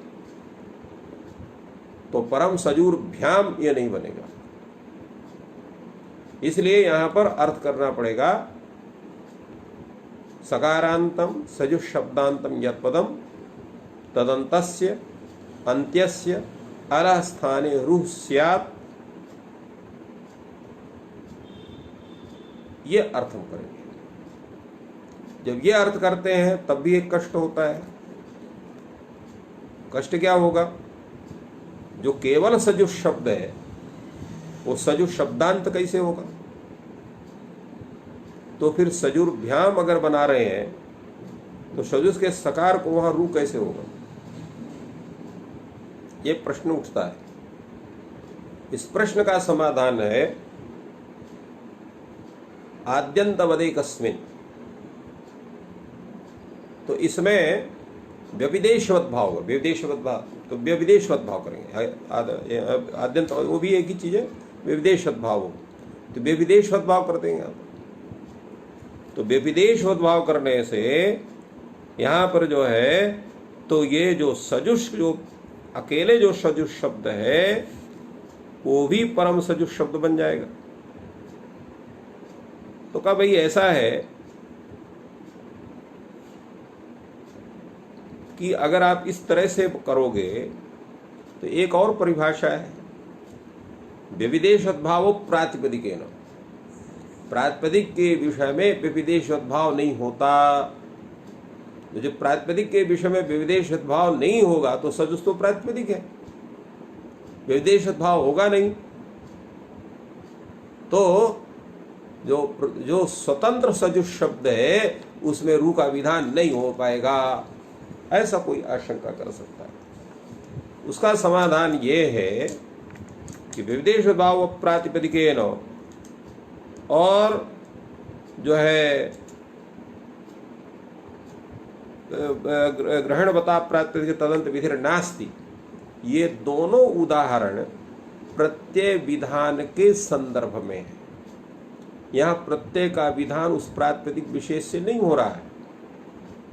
[SPEAKER 2] तो परम सजूर भ्याम ये नहीं बनेगा। इसलिए यहां पर अर्थ करना पड़ेगा, सकारांतम सजुष शब्दांतम यत् पदम तदंतस्य अंत्यस्य अलह स्थाने रूह स्यात्, ये अर्थ हम करेंगे। जब ये अर्थ करते हैं तब भी एक कष्ट होता है। कष्ट क्या होगा, जो केवल सजुष शब्द है वो सजुष शब्दांत कैसे होगा। तो फिर सजुर्भ्याम अगर बना रहे हैं तो सजुष के सकार को वहां रू कैसे होगा, ये प्रश्न उठता है। इस प्रश्न का समाधान है आद्यंतवदेकस्मिन्, तो इसमें व्यविदेशवत भाव होगा। व्यविदेशवत भाव, तो व्यविदेशवत भाव करेंगे। आद्यंत वो भी एक ही चीज है, व्यविदेशवत भाव हो, तो व्यविदेशवत भाव कर देंगे आप। तो व्यविदेशवत भाव करने से यहाँ पर जो है, तो ये जो सजुष, जो अकेले जो सजुष शब्द है वो भी परम सजुष शब्द बन जाएगा। तो कहा भाई ऐसा है कि अगर आप इस तरह से करोगे तो एक और परिभाषा है, व्यविदेशवद्भावो प्रातिपदिकेन। प्रातिपदिक के विषय में व्यविदेशवद्भाव नहीं होता। जो प्रातिपदिक के विषय में व्यविदेशवद्भाव नहीं होगा तो सजुष तो प्रातिपदिक है, व्यविदेशवद्भाव होगा नहीं। तो जो स्वतंत्र सजुष शब्द है उसमें रू का विधान नहीं हो पाएगा, ऐसा कोई आशंका कर सकता है। उसका समाधान ये है कि व्यविदेशवद्भाव प्रातिपदिकेन, और जो है ग्रहणवता प्रातिपदिक तदंत विधिर नास्ति, ये दोनों उदाहरण प्रत्यय विधान के संदर्भ में है। यहाँ प्रत्यय का विधान उस प्रातिपदिक विशेष से नहीं हो रहा है,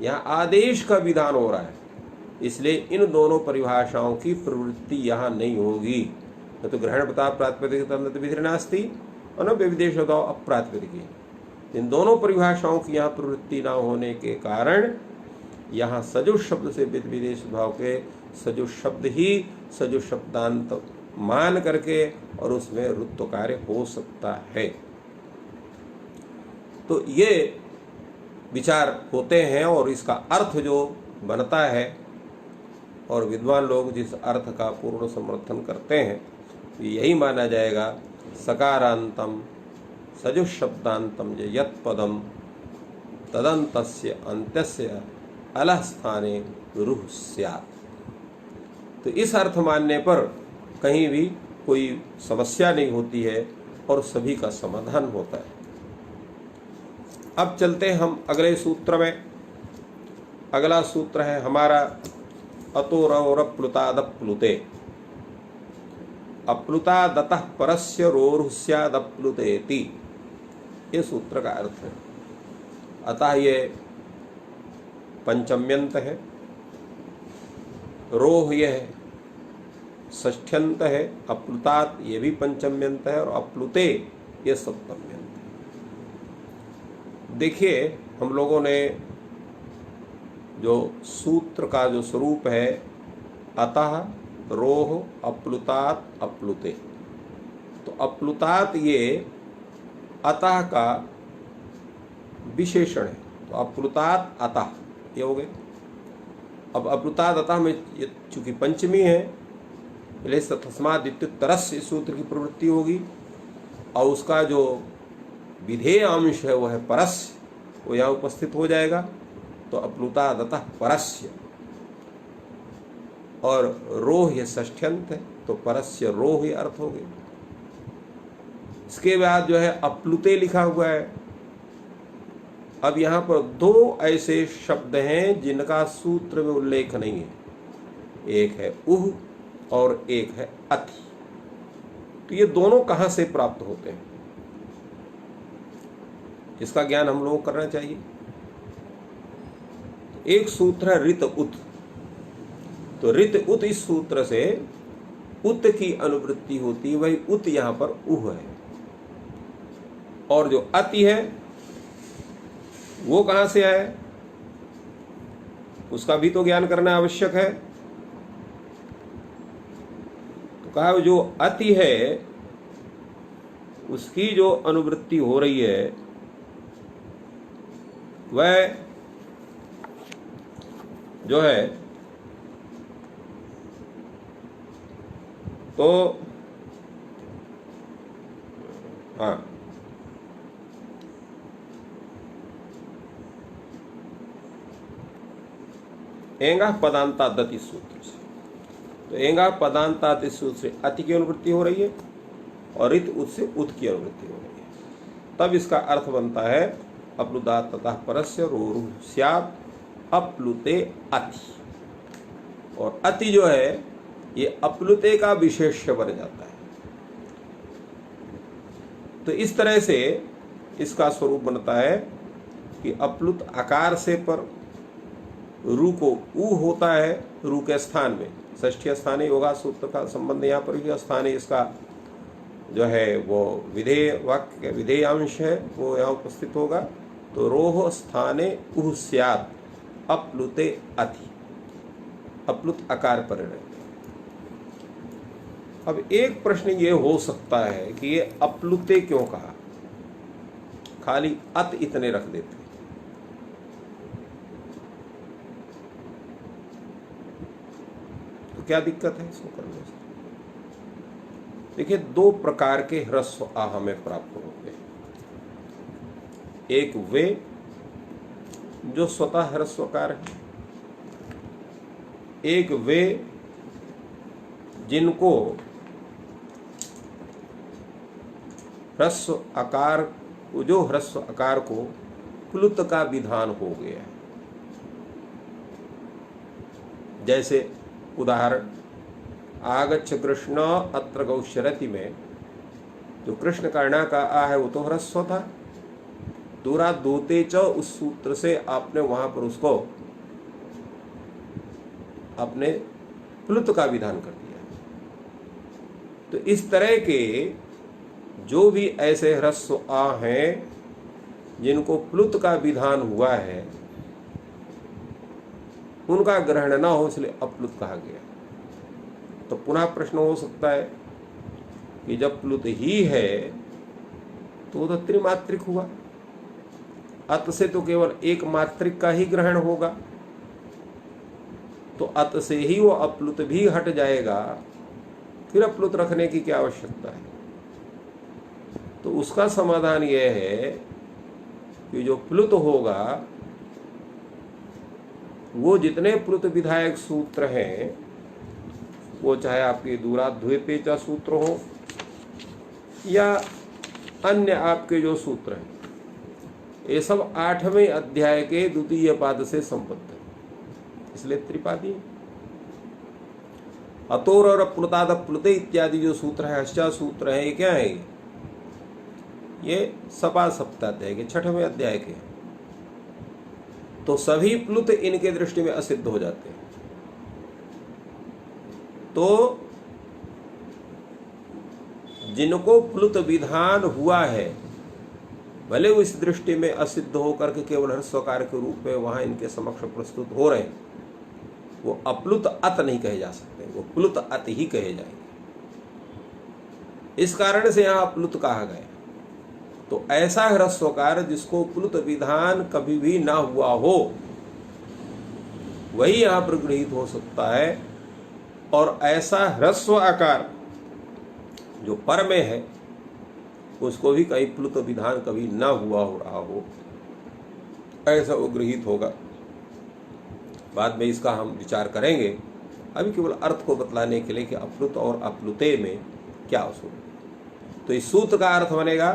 [SPEAKER 2] यहाँ आदेश का विधान हो रहा है। इसलिए इन दोनों परिभाषाओं की प्रवृत्ति यहाँ नहीं होगी। न तो ग्रहणवता प्रातिपदिक तदंत विधिर नास्ति और न व्यविदेशवद्भाव अप्रातिपदिक। इन दोनों परिभाषाओं की यहाँ प्रवृत्ति ना होने के कारण यहाँ सजुष शब्द से विद विदेश भाव के सजुष शब्द ही सजुष शब्दांत मान करके और उसमें रुत्व कार्य हो सकता है। तो ये विचार होते हैं और इसका अर्थ जो बनता है और विद्वान लोग जिस अर्थ का पूर्ण समर्थन करते हैं तो यही माना जाएगा सकारांतम सजुष शब्दांतम यत् पदम तदंतस्य अंत्यस्य अलः स्थाने रुह स्यात्। तो इस अर्थ मानने पर कहीं भी कोई समस्या नहीं होती है और सभी का समाधान होता है। अब चलते हैं हम अगले सूत्र में। अगला सूत्र है हमारा अतोरप्लुतादप्लुते अप्लुतादतः परस्य रोरुस्यादप्लुतेति। ये सूत्र का अर्थ है। अतः ये पंचम्यंत है, रोह ये है षष्ठ्यंत है, अप्लुतात ये भी पंचम्यंत है और अप्लुते ये सप्तम्यंत है। देखिए हम लोगों ने जो सूत्र का जो स्वरूप है अतः रोह अप्लुतात अप्लुते, तो अप्लुतात ये अतः का विशेषण है। तो अप्लुतात अतः ये हो गए। अब अप्लुतात अतः में चूंकि पंचमी है इसलिए तस्मात् इत्युत्तरस्य इस सूत्र की प्रवृत्ति होगी और उसका जो विधेय अंश है वह है परस्य, वो यहाँ उपस्थित हो जाएगा। तो अप्लुतात अतः परस्य और रोह ये षष्ठ्यंत है तो परस्य रोह ये अर्थ हो गए। इसके बाद जो है अप्लुते लिखा हुआ है। अब यहाँ पर दो ऐसे शब्द हैं जिनका सूत्र में उल्लेख नहीं है, एक है उह और एक है अति। तो ये दोनों कहाँ से प्राप्त होते हैं इसका ज्ञान हम लोगों को करना चाहिए। एक सूत्र है ऋत उत। तो ऋत उत इस सूत्र से उत की अनुवृत्ति होती है, वही उत यहाँ पर उह है। और जो अति है वो कहाँ से आए उसका भी तो ज्ञान करना आवश्यक है। तो कहा जो अति है उसकी जो अनुवृत्ति हो रही है वह जो है तो हाँ एंगा पदांतादति सूत्र से, तो एंगा पदांतादि सूत्र से अति की अनुवृत्ति हो रही है और रित उत से उत की अनुवृत्ति हो रही है। तब इसका अर्थ बनता है अप्लुतात् ततः परस्य रोरुः स्यात् अप्लुते अति। और अति जो है ये अप्लुते का विशेष्य बन जाता है। तो इस तरह से इसका स्वरूप बनता है कि अप्लुत आकार से पर रू को ऊ होता है, रू के स्थान में षष्ठी स्थानीय होगा। सूत्र का संबंध यहाँ पर भी स्थानीय इसका जो है वो विधेय वाक्य विधेय अंश है वो यहाँ उपस्थित होगा। तो रोह स्थाने उह स्यात् अप्लुते अति, अप्लुत आकार पर रहे। अब एक प्रश्न ये हो सकता है कि ये अप्लुते क्यों कहा, खाली अत इतने रख देते। तो क्या दिक्कत है इसको करने से? देखिए दो प्रकार के ह्रस्व आ हमें प्राप्त होंगे। एक वे जो स्वतः ह्रस्वकार है, एक वे जिनको ह्रस्व आकार जो ह्रस्व आकार को प्लुत का विधान हो गया है। जैसे उदाहरण आगच्छ कृष्ण अत्र गौश्चरति में जो कृष्ण कर्णा का आ है वो तो ह्रस्व था। दूरा दोते च उस सूत्र से आपने वहां पर उसको अपने प्लुत का विधान कर दिया। तो इस तरह के जो भी ऐसे ह्रस्व आ हैं जिनको प्लुत का विधान हुआ है उनका ग्रहण न हो, इसलिए अप्लुत कहा गया। तो पुनः प्रश्न हो सकता है कि जब प्लुत ही है तो वो तो त्रिमात्रिक हुआ, अत से तो केवल एक मात्रिक का ही ग्रहण होगा, तो अत से ही वो अप्लुत भी हट जाएगा, फिर अप्लुत रखने की क्या आवश्यकता है। तो उसका समाधान यह है कि जो प्लुत होगा वो जितने प्लुत विधायक सूत्र हैं, वो चाहे आपके दूराद्वैपेचा सूत्र हो या अन्य आपके जो सूत्र हैं, ये सब 8वें अध्याय के द्वितीय पाद से संबद्ध है, इसलिए त्रिपादी। अतोर और प्लुताद प्लुते इत्यादि जो सूत्र है, अष्टा सूत्र है, ये क्या है? ये सपा सप्ताध्याय के 6वें अध्याय के। तो सभी प्लुत इनके दृष्टि में असिद्ध हो जाते हैं। तो जिनको प्लुत विधान हुआ है, भले वो इस दृष्टि में असिद्ध होकर के केवल ह्रस्वकार के रूप में वहां इनके समक्ष प्रस्तुत हो रहे हैं, वो अप्लुत अत नहीं कहे जा सकते, वो प्लुत अत ही कहे जाएंगे। इस कारण से यहां अप्लुत कहा गया। तो ऐसा ह्रस्वकार जिसको प्लुत विधान कभी भी ना हुआ हो, वही यहां पर गृहीत हो सकता है। और ऐसा ह्रस्व आकार जो पर में है, उसको भी कहीं प्लुत विधान कभी ना हुआ हो रहा हो, ऐसा वो गृहीत होगा। बाद में इसका हम विचार करेंगे, अभी केवल अर्थ को बतलाने के लिए कि अप्लुत और अप्लुते में क्या उसमें। तो इस सूत्र का अर्थ बनेगा,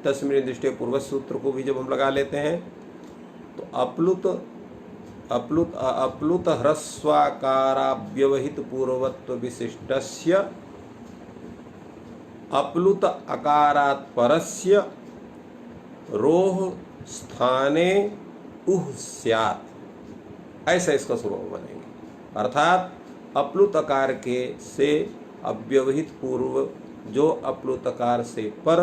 [SPEAKER 2] तस्मिन् दृष्टि पूर्व सूत्र को भी जब हम लगा लेते हैं तो अप्लुत ह्रस्वाकाराव्यवहित पूर्वत्व विशिष्टस्य अप्लुत अकारात् परस्य रोह स्थाने उह स्यात्, ऐसा इसका स्वरूप बनेंगे। अर्थात अप्लुत अकार के से अव्यवहित पूर्व जो अप्लुत अकार से पर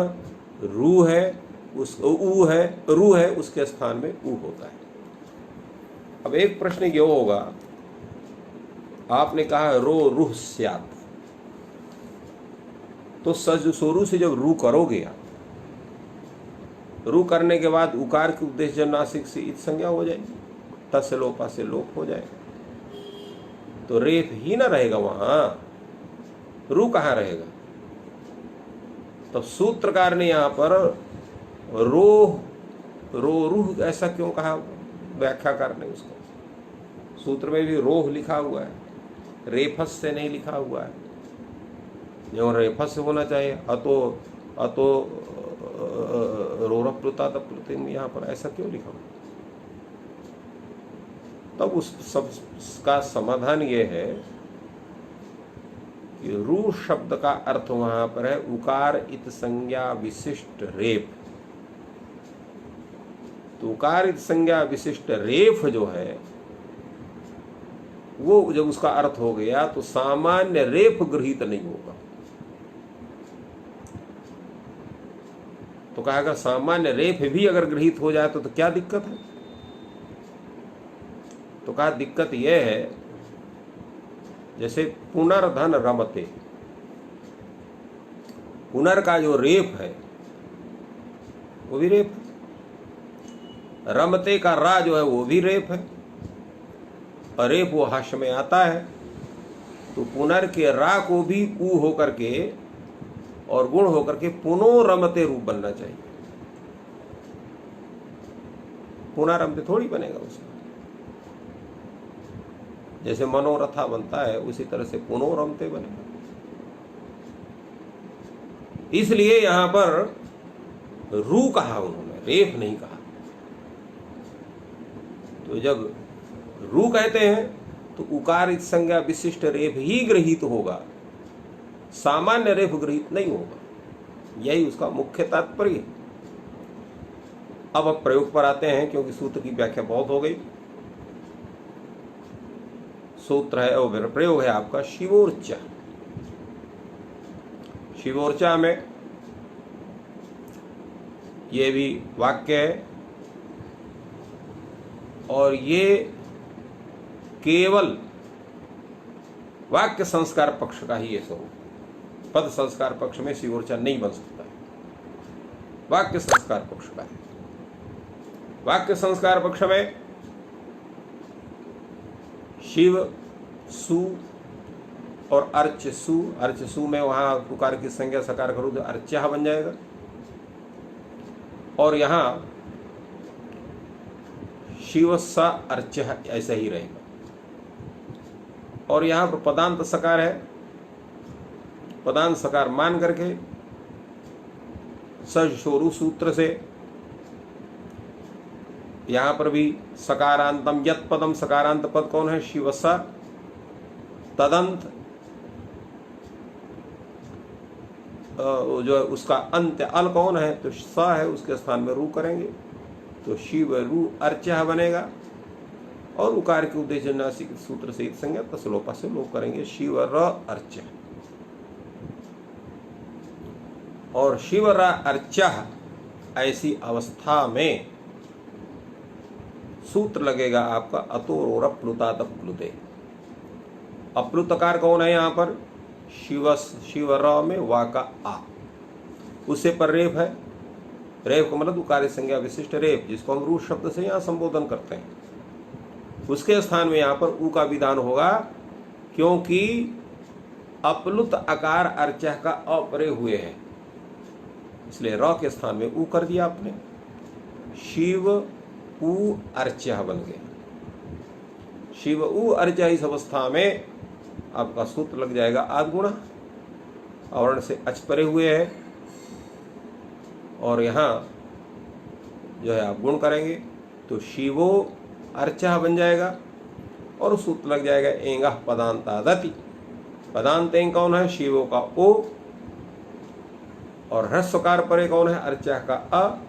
[SPEAKER 2] रू है, उस ऊ है, रू है, उसके स्थान में ऊ होता है। अब एक प्रश्न ये होगा, आपने कहा रो रूह स्यात्, तो सज सोरू से जब रू करोगे आप, रू करने के बाद उकार के उद्देश्य जब नासिक से इत संज्ञा हो जाएगी, तस्य लोपा से लोप हो जाएगा, तो रेफ ही ना रहेगा वहां, रू कहाँ रहेगा। तब सूत्रकार ने यहां पर रो रूह ऐसा क्यों कहा, व्याख्याकार ने उसको, सूत्र में भी रोह लिखा हुआ है, रेफस से नहीं लिखा हुआ है, जो रेफस से होना चाहिए। अतो रोरप्लुता प्लुतिम, यहाँ पर ऐसा क्यों लिखा हुआ। तब उस सब का समाधान ये है कि रू शब्द का अर्थ वहां पर है उकार इत संज्ञा विशिष्ट रेफ। तो उकार इत संज्ञा विशिष्ट रेफ जो है, वो जब उसका अर्थ हो गया तो सामान्य रेफ गृहीत नहीं होगा। तो कहेगा सामान्य रेफ भी अगर गृहीत हो जाए तो क्या दिक्कत है। तो कहा दिक्कत यह है, जैसे पुनर्धन रमते, पुनर का जो रेफ है वो भी रेफ है, रमते का रा जो है वो भी रेफ है, और रेफ वो हास्य में आता है। तो पुनर के रा को भी ऊ होकर के और गुण होकर के पुनोरमते रूप बनना चाहिए, पुनरमते थोड़ी बनेगा उसमें। जैसे मनोरथा बनता है उसी तरह से पुनोरमते बनेगा। इसलिए यहां पर रू कहा उन्होंने, रेफ नहीं कहा। तो जब रू कहते हैं तो उकार इत संज्ञा विशिष्ट रेफ ही गृहीत होगा, सामान्य रेफ गृहीत नहीं होगा। यही उसका मुख्य तात्पर्य। अब प्रयोग पर आते हैं, क्योंकि सूत्र की व्याख्या बहुत हो गई। सूत्र है और प्रयोग है आपका शिवोर्चा। शिवोर्चा में ये भी वाक्य है और ये केवल वाक्य संस्कार पक्ष का ही ये स्वरूप, पद संस्कार पक्ष में शिव ऊर्जा नहीं बन सकता है, वाक्य संस्कार पक्ष का है। वाक्य संस्कार पक्ष में शिव सु और अर्च सु में वहां उकार की संज्ञा सकार करूं तो अर्चा बन जाएगा, और यहां शिव सा अर्च ऐसा ही रहेगा। और यहां पर पदांत सकार है, पदांत सकार मान करके सशोरु सूत्र से यहां पर भी सकारांतम यत पदम, सकारांत पद कौन है? शिवसा। तदंत जो है उसका अंत अल कौन है? तो स है, उसके स्थान में रू करेंगे तो शिव रू अर्चा बनेगा। और उकार के उद्देश्य नासिक सूत्र से संज्ञा तसलोपा से लोप करेंगे शिव र अर्चा। और शिव र अर्चा ऐसी अवस्था में सूत्र लगेगा आपका अतोर प्लुतात प्लुते। अप्लुतकार कौन है यहाँ पर? शिव र में वा का आ, उससे पर रेप है। रेप का मतलब उकार संज्ञा विशिष्ट रेप, जिसको हम रू शब्द से यहाँ संबोधन करते हैं, उसके स्थान में यहाँ पर ऊ का विधान होगा, क्योंकि अपलुत आकार अर्चा का अपरे हुए हैं, इसलिए र के स्थान में ऊ कर दिया आपने। शिव ऊ अर्चा बन गया। शिव ऊ अर्चा इस अवस्था में आपका सूत्र लग जाएगा आद्गुणा, आवरण से अच परे हुए है, और यहाँ जो है आप गुण करेंगे तो शिवो अर्चा बन जाएगा, और सूत्र लग जाएगा एंगा पदांतादति। पदांत एंग कौन है? शिवो का ओ, और ह्रस्वकार परे कौन है? अर्चा का अ।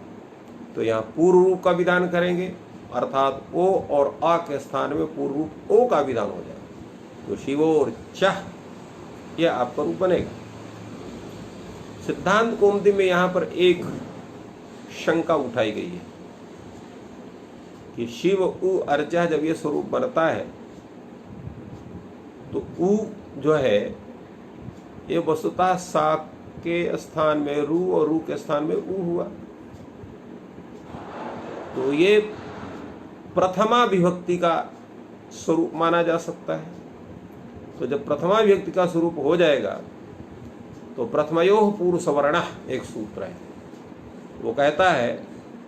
[SPEAKER 2] तो यहाँ पूर्व रूप का विधान करेंगे, अर्थात ओ और आ के स्थान में पूर्व रूप ओ का विधान हो जाएगा, तो शिवोर्चा यह आपका रूप बनेगा। सिद्धांत कौमुदी में यहां पर एक शंका उठाई गई है कि शिव उ अर्चा जब ये स्वरूप बनता है तो उ जो है ये वस्तुतः सा के स्थान में रू और रू के स्थान में उ हुआ, तो ये प्रथमा विभक्ति का स्वरूप माना जा सकता है। तो जब प्रथमा विभक्ति का स्वरूप हो जाएगा तो प्रथमयोः पूर्व सवर्ण एक सूत्र है, वो कहता है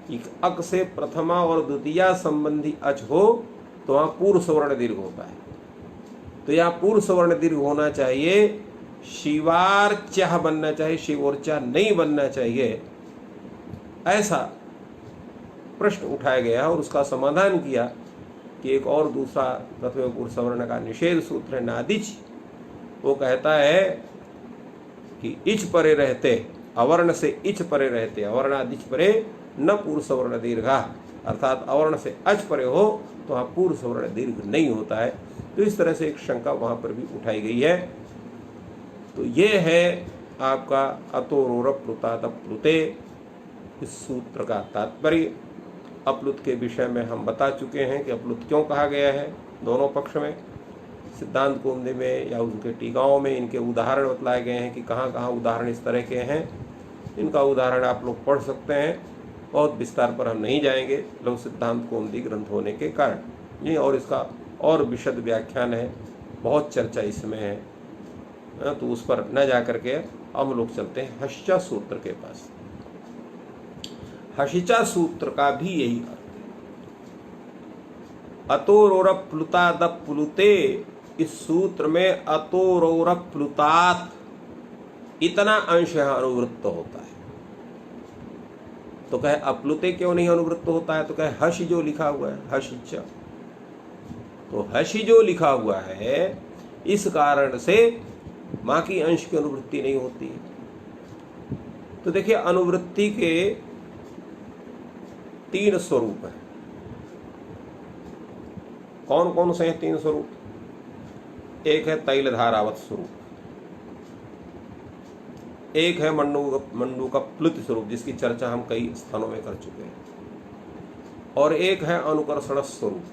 [SPEAKER 2] कि अक से प्रथमा और द्वितीया संबंधी अच हो तो वहां पूर्व सवर्ण दीर्घ होता है। तो यहाँ पूर्व सवर्ण दीर्घ होना चाहिए, शिवार्चा बनना चाहिए, शिवोर्चा नहीं बनना चाहिए, ऐसा प्रश्न उठाया गया और उसका समाधान किया कि एक और दूसरा प्रथम पूर्व सवर्ण का निषेध सूत्र है नादिच, वो कहता है कि इच परे रहते, अवर्ण से इच परे रहते, अवर्णादिच परे न पूर्व सवर्ण दीर्घा, अर्थात अवर्ण से अच परे हो तो वहाँ पूर्व सवर्ण दीर्घ नहीं होता है। तो इस तरह से एक शंका वहाँ पर भी उठाई गई है। तो ये है आपका अतोरोर प्लुतात प्लुते, इस सूत्र का तात्पर्य। अपलुत के विषय में हम बता चुके हैं कि अपलुत क्यों कहा गया है दोनों पक्ष में। सिद्धांत कौमुदी में या उनके टीकाओं में इनके उदाहरण बतलाए गए हैं कि कहाँ कहाँ उदाहरण इस तरह के हैं। इनका उदाहरण आप लोग पढ़ सकते हैं, बहुत विस्तार पर हम नहीं जाएंगे लघु सिद्धांत कौमुदी ग्रंथ होने के कारण ये, और इसका और विशद व्याख्यान है, बहुत चर्चा इसमें है, तो उस पर न जा करके हम लोग चलते हैं हश्चा सूत्र के पास। हशिचा सूत्र का भी यही अर्थ है। अतोरोर प्लुताद प्लुते, इस सूत्र में अतोरोर प्लुतात इतना अंश यहाँ अनुवृत्त होता है। तो कहे अप्लुते क्यों नहीं अनुवृत्त होता है? तो कहे हश जो लिखा हुआ है, हशिचा, तो हशी जो लिखा हुआ है इस कारण से माँ की अंश की अनुवृत्ति नहीं होती है। तो देखिए अनुवृत्ति के तीन स्वरूप हैं। कौन कौन से हैं तीन स्वरूप? एक है तैलधारावत स्वरूप, एक है मंडू का प्लुत स्वरूप जिसकी चर्चा हम कई स्थानों में कर चुके हैं, और एक है अनुकर्षण स्वरूप।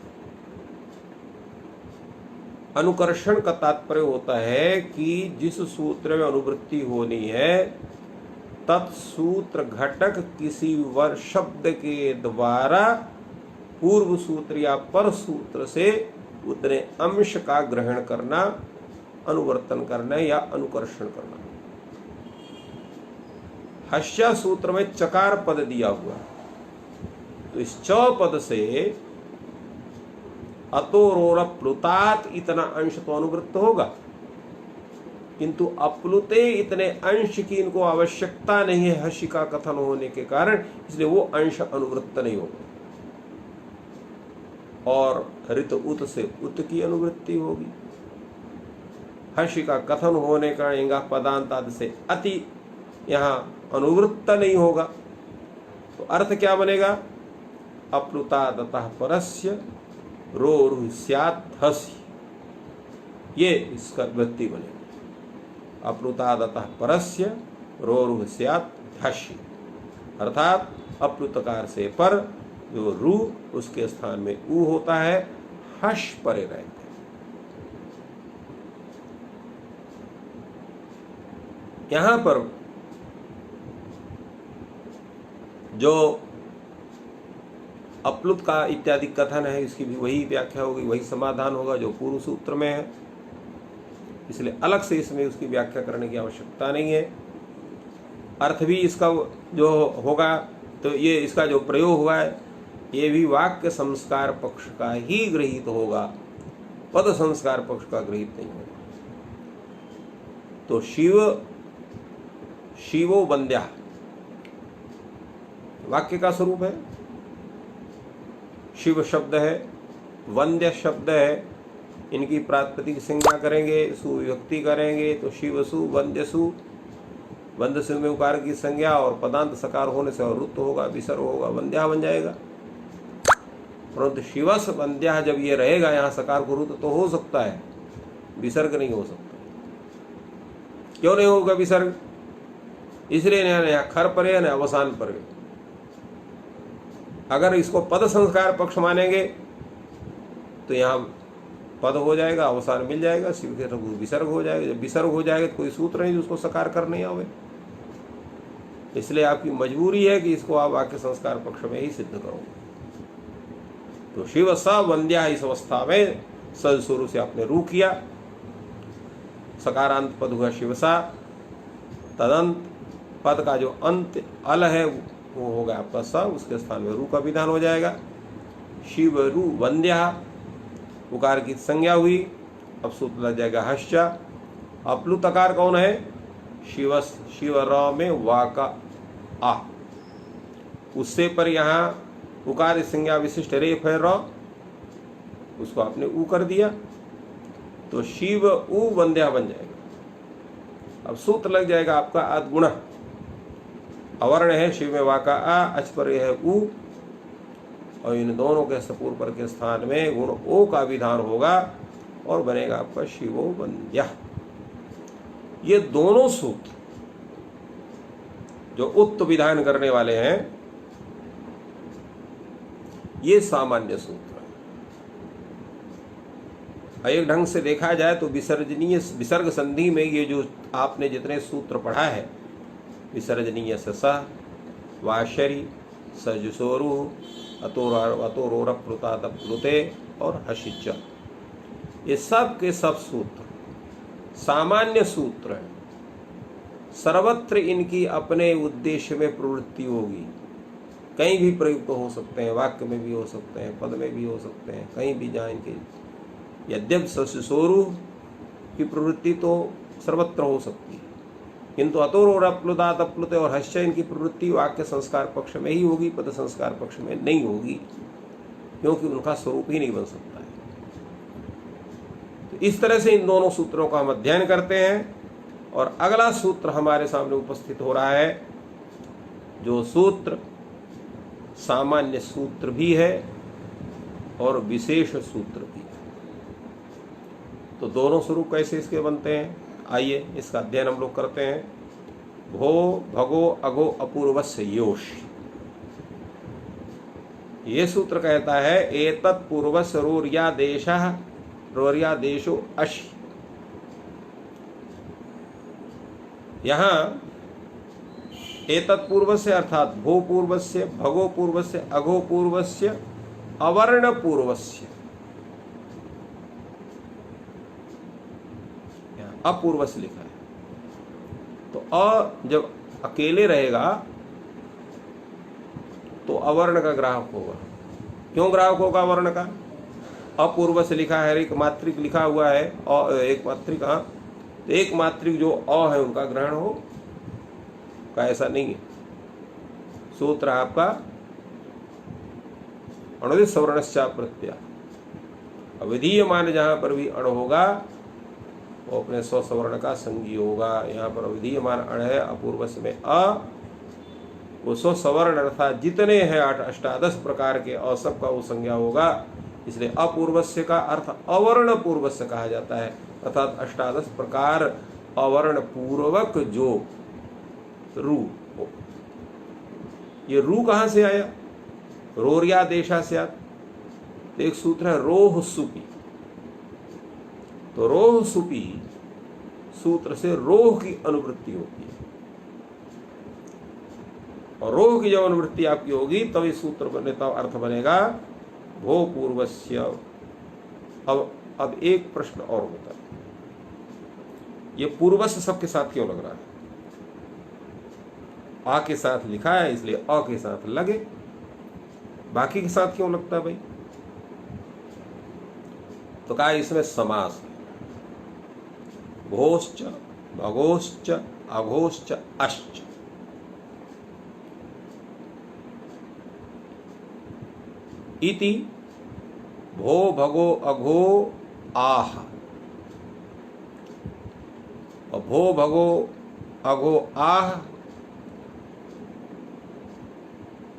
[SPEAKER 2] अनुकर्षण का तात्पर्य होता है कि जिस सूत्र में अनुवृत्ति होनी है तत्सूत्र घटक किसी वर शब्द के द्वारा पूर्व सूत्र या पर सूत्र से उतने अंश का ग्रहण करना, अनुवर्तन करना या अनुकर्षण करना। हस्या सूत्र में चकार पद दिया हुआ, तो इस च पद से अतोरोर प्लुतात इतना अंश तो अनुवृत्त होगा, किंतु अप्लुते इतने अंश की इनको आवश्यकता नहीं है हस्य का कथन होने के कारण, इसलिए वो अंश अनुवृत्त नहीं होगा। और ऋत उत से उत की अनुवृत्ति होगी। हस्य का कथन होने का इंगा पदांत आदि से अति यहाँ अनुवृत्त नहीं होगा, तो अर्थ क्या बनेगा? अप्लुतादतः परस्य रोरु स्यात् हसि, ये इसका वृत्ति बनेगी। अप्लुतादतः परस्य रोरु स्यात् हसि, अर्थात अप्लुतकार से पर जो रू उसके स्थान में ऊ होता है, हश परे रहते हैं। यहां पर जो अप्लुत का इत्यादि कथन है, इसकी भी वही व्याख्या होगी, वही समाधान होगा जो पूर्व सूत्र में है, इसलिए अलग से इसमें उसकी व्याख्या करने की आवश्यकता नहीं है। अर्थ भी इसका जो होगा, तो ये इसका जो प्रयोग हुआ है ये भी वाक्य संस्कार पक्ष का ही गृहीत होगा, पद संस्कार पक्ष का गृहीत नहीं होगा। तो शिवो वंद्या वाक्य का स्वरूप है, शिव शब्द है, वंद्य शब्द है, इनकी प्रातिपदिक संज्ञा करेंगे, सुविभक्ति करेंगे तो शिवसु वंद्यसु, वंद से में उकार की संज्ञा और पदांत सकार होने से और रुत होगा, विसर्ग होगा, वंद्या बन जाएगा। परंतु शिवस वंद्या जब ये रहेगा यहाँ सकार को रुत तो हो सकता है, विसर्ग नहीं हो सकता। क्यों नहीं होगा विसर्ग? इसलिए यहाँ खर पर है न अवसान पर है। अगर इसको पद संस्कार पक्ष मानेंगे तो यहाँ पद हो जाएगा, अवसान मिल जाएगा, शिव के विसर्ग हो जाएगा। जब विसर्ग हो जाएगा तो कोई सूत्र नहीं उसको सकार कर नहीं आवे, इसलिए आपकी मजबूरी है कि इसको आप वाक्य संस्कार पक्ष में ही सिद्ध करो। तो शिव स वंद्या, इस अवस्था में सज स्वरूप से आपने रू किया, सकारांत पद हुआ शिवसा, तदंत पद का जो अंत अल है वो होगा आपका स, उसके स्थान में रू का विधान हो जाएगा। शिव रू वंद्या, उकार की संज्ञा हुई, अब सूत्र लग जाएगा हस्या। अप्लुतकार कौन है? शिवस, शिव र में वा का आ, उससे पर यहाँ उकार संज्ञा विशिष्ट रेफ है र, उसको आपने ऊ कर दिया तो शिव ऊ वंद्या बन जाएगा। अब सूत्र लग जाएगा आपका अदगुण, अवर्ण है शिव में वा का आ, अच पर है ऊ, और इन दोनों के सपूर्व पर के स्थान में गुण ओ का विधान होगा और बनेगा आपका शिवो वंद्या। ये दोनों सूत्र जो उत्त विधान करने वाले हैं ये सामान्य सूत्र है। एक ढंग से देखा जाए तो विसर्जनीय विसर्ग संधि में ये जो आपने जितने सूत्र पढ़ा है, विसर्जनीय स वाशरी सजसोरु अतोरोर प्लुतात प्लुते और हसिच, ये सब के सब सूत्र सामान्य सूत्र है। सर्वत्र इनकी अपने उद्देश्य में प्रवृत्ति होगी, कहीं भी प्रयुक्त हो सकते हैं, वाक्य में भी हो सकते हैं, पद में भी हो सकते हैं, कहीं भी जहाँ इनके यद्यप ससुसोरु की प्रवृत्ति तो सर्वत्र हो सकती है, किंतु अतोरोर प्लुतात प्लुते और हस्य इनकी प्रवृत्ति वाक्य संस्कार पक्ष में ही होगी, पद संस्कार पक्ष में नहीं होगी, क्योंकि उनका स्वरूप ही नहीं बन सकता है। तो इस तरह से इन दोनों सूत्रों का हम अध्ययन करते हैं। और अगला सूत्र हमारे सामने उपस्थित हो रहा है, जो सूत्र सामान्य सूत्र भी है और विशेष सूत्र भी है। तो दोनों स्वरूप कैसे इसके बनते हैं, आइए इसका अध्ययन हम लोग करते हैं। भो भगो अगो अपूर्वस्य योष, ये सूत्र कहता है एतत् पूर्वस्य रोर्यादेशः रोर्यादेशो अशि। यहाँ एतत् पूर्वस्य अर्थात भो पूर्वस्य, भगो पूर्वस्य, अघो पूर्वस्य, अवर्ण पूर्वस्य, अपूर्वस्य लिखा है। तो अ जब अकेले रहेगा तो अवर्ण का ग्राहक होगा। क्यों ग्राहक होगा अवर्ण का? अपूर्व से लिखा है, एक मात्रिक लिखा हुआ है, एक मात्रिक, तो एक मात्रिक जो अ है उनका ग्रहण हो का, ऐसा नहीं है। सूत्र आपका अणुदित सवर्णश्चा प्रत्यय, अविधीयमान जहां पर भी अण होगा वो अपने स्वसवर्ण का संगी होगा। यहाँ पर अविधीयमान अण है अपूर्वस्य में अ, वो स्वसवर्ण अर्थात जितने हैं अष्टादश प्रकार के अ सब का वो संज्ञा होगा। इसलिए अपूर्वस्य का अर्थ अवर्ण पूर्वस्य कहा जाता है, अर्थात अष्टादश प्रकार अवर्ण पूर्वक जो रू हो। ये रू कहाँ से आया? रोरिया देशा से आया। तो एक सूत्र है रोह सुपी, तो रोह सुपी सूत्र से रोह की अनुवृत्ति होती है, और रोह की जब अनुवृत्ति आपकी होगी तब इस सूत्र बने, तब अर्थ बनेगा भो पूर्वस्य। अब एक प्रश्न और होता है, ये पूर्वस्य सबके साथ क्यों लग रहा है? आ के साथ लिखा है इसलिए अ के साथ लगे, बाकी के साथ क्यों लगता है भाई? तो कहा इसमें समास है। भोश्च, भगोश्च, अघोश्च, अश्च। इति भो भगो अघो आह, भो भगो अघो आह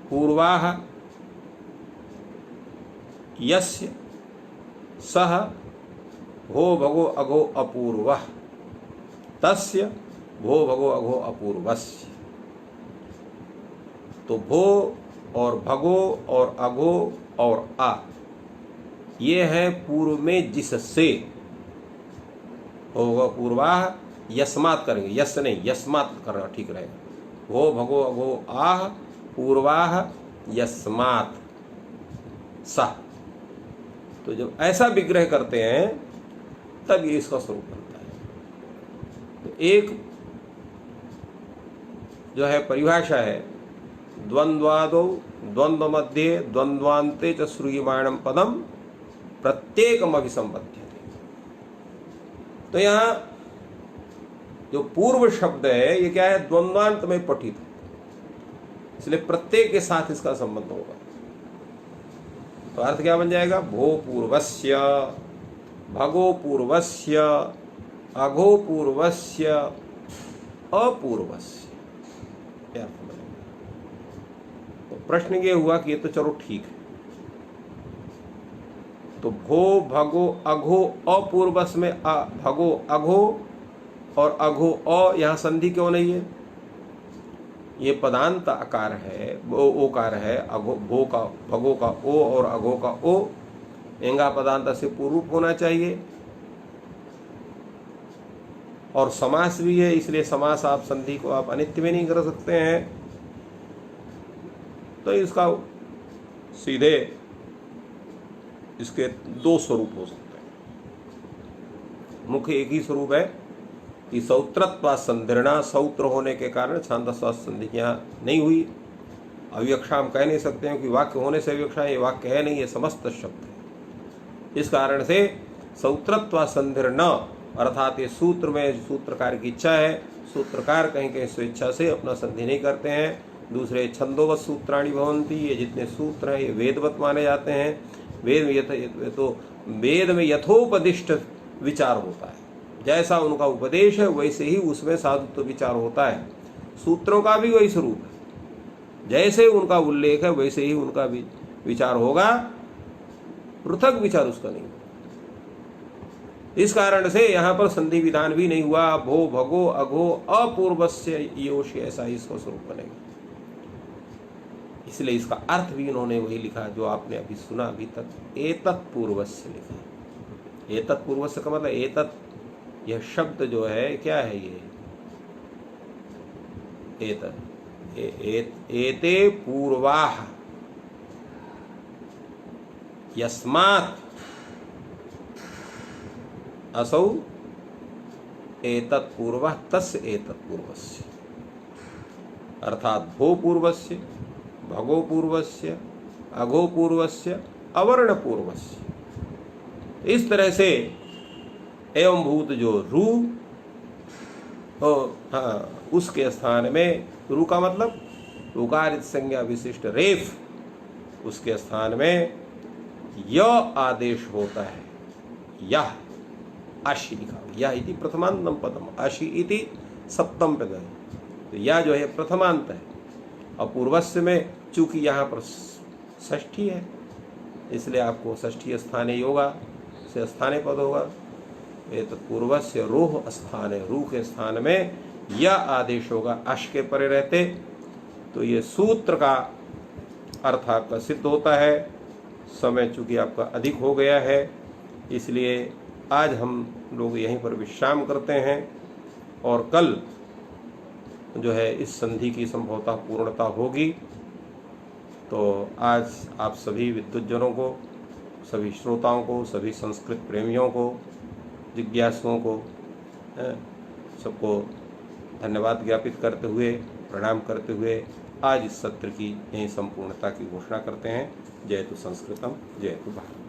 [SPEAKER 2] पूर्वाह यस्य सह भो भगो अघो अपूर्वः तस्य भो भगो अघो अपूर्वस्य। तो भो और भगो और अघो और आ ये है पूर्व में जिससे होगा पूर्वाह, यस्मात् करेंगे, यस नहीं यस्मात् करना ठीक रहेगा। भो भगो अघो आह पूर्वाह यस्मात् सा। तो जब ऐसा विग्रह करते हैं तब ये इसका स्वरूप बनता है। तो एक जो है परिभाषा है द्वंद्वादो द्वंद्व मध्य द्वंद्वान्ते च श्रूयमाणम पदम प्रत्येकम अभिसंबध्यते। तो यहाँ जो पूर्व शब्द है ये क्या है? द्वंद्वांत में पठित, इसलिए प्रत्येक के साथ इसका संबंध होगा। तो अर्थ क्या बन जाएगा? भो पूर्वस्य, भगो पूर्वस्य, अघो पूर्वस्य, अपूर्वस्य, अर्थ बनेगा। तो प्रश्न ये हुआ कि ये तो चलो ठीक है, तो भो भगो अघो अपूर्वस में भगो अघो और अघो अ, यहां संधि क्यों नहीं है? ये पदांत आकार है, ओकार है। अघो भो का भगो का ओ और अघो का ओ एंगा पदांत से पूर्व होना चाहिए, और समास भी है, इसलिए समास आप संधि को आप अनित्य में नहीं कर सकते हैं। तो इसका सीधे इसके दो स्वरूप हो सकते हैं। मुख्य एक ही स्वरूप है कि सौत्रत्वा संधिर्णा, सौत्र होने के कारण छांदस्वास संधि यहाँ नहीं हुई। अव्यक्षा हम कह नहीं सकते हैं कि वाक्य होने से अव्यक्षा, ये वाक्य है नहीं, ये समस्त शब्द है। इस कारण से सौत्रत्वा संधिर्ण अर्थात ये सूत्र में सूत्रकार की इच्छा है, सूत्रकार कहीं कहीं स्वेच्छा से अपना संधि नहीं करते हैं। दूसरे छंदोवत सूत्राणि भवन्ति, ये जितने सूत्र हैं ये वेदवत माने जाते हैं। वेद में तो वेद में यथोपदिष्ट विचार होता है, जैसा उनका उपदेश है वैसे ही उसमें साधुत्व विचार होता है। सूत्रों का भी वही स्वरूप है, जैसे उनका उल्लेख है वैसे ही उनका भी विचार होगा, पृथक विचार उसका नहीं होगा। इस कारण से यहाँ पर संधि विधान भी नहीं हुआ। भो भगो अघो अपूर्वस्य योश, ऐसा ही इसका स्वरूप बनेगा। इसलिए इसका अर्थ भी इन्होंने वही लिखा जो आपने अभी सुना अभी तक, एतत् पूर्वस्य लिखा। एतत् पूर्वस्य का मतलब एतत्, यह शब्द जो है क्या है, ये एतत् एते पूर्वाः यस्मात् असौ एतत् पूर्वः तस्य एतत् पूर्वस्य, अर्थात भो पूर्वस्य, भगो पूर्वस्य, अघो पूर्वस्य, अवर्ण पूर्वस्य। इस तरह से एवं भूत जो रू हो, हाँ, उसके स्थान में रू का मतलब उकारित संज्ञा विशिष्ट रेफ, उसके स्थान में य आदेश होता है। यह अशि लिखा, यह इति प्रथमांतम पदम, अशि इति सप्तम पद है, तो यह जो है प्रथमांत है। और पूर्वस्य में चूंकि यहाँ पर षष्ठी है, इसलिए आपको षष्ठी स्थाने योगा से स्थाने पद होगा। एतत् पूर्वस्य रोह स्थान है, रूह के स्थान में यह आदेश होगा अश के परे रहते, तो ये सूत्र का अर्थ आपका सिद्ध होता है। समय चूंकि आपका अधिक हो गया है, इसलिए आज हम लोग यहीं पर विश्राम करते हैं और कल जो है इस संधि की संभवतः पूर्णता होगी। तो आज आप सभी विद्वज्जनों को, सभी श्रोताओं को, सभी संस्कृत प्रेमियों को, जिज्ञासुओं को, सबको धन्यवाद ज्ञापित करते हुए, प्रणाम करते हुए आज इस सत्र की यहीं संपूर्णता की घोषणा करते हैं। जयतु संस्कृतम, जयतु भारत।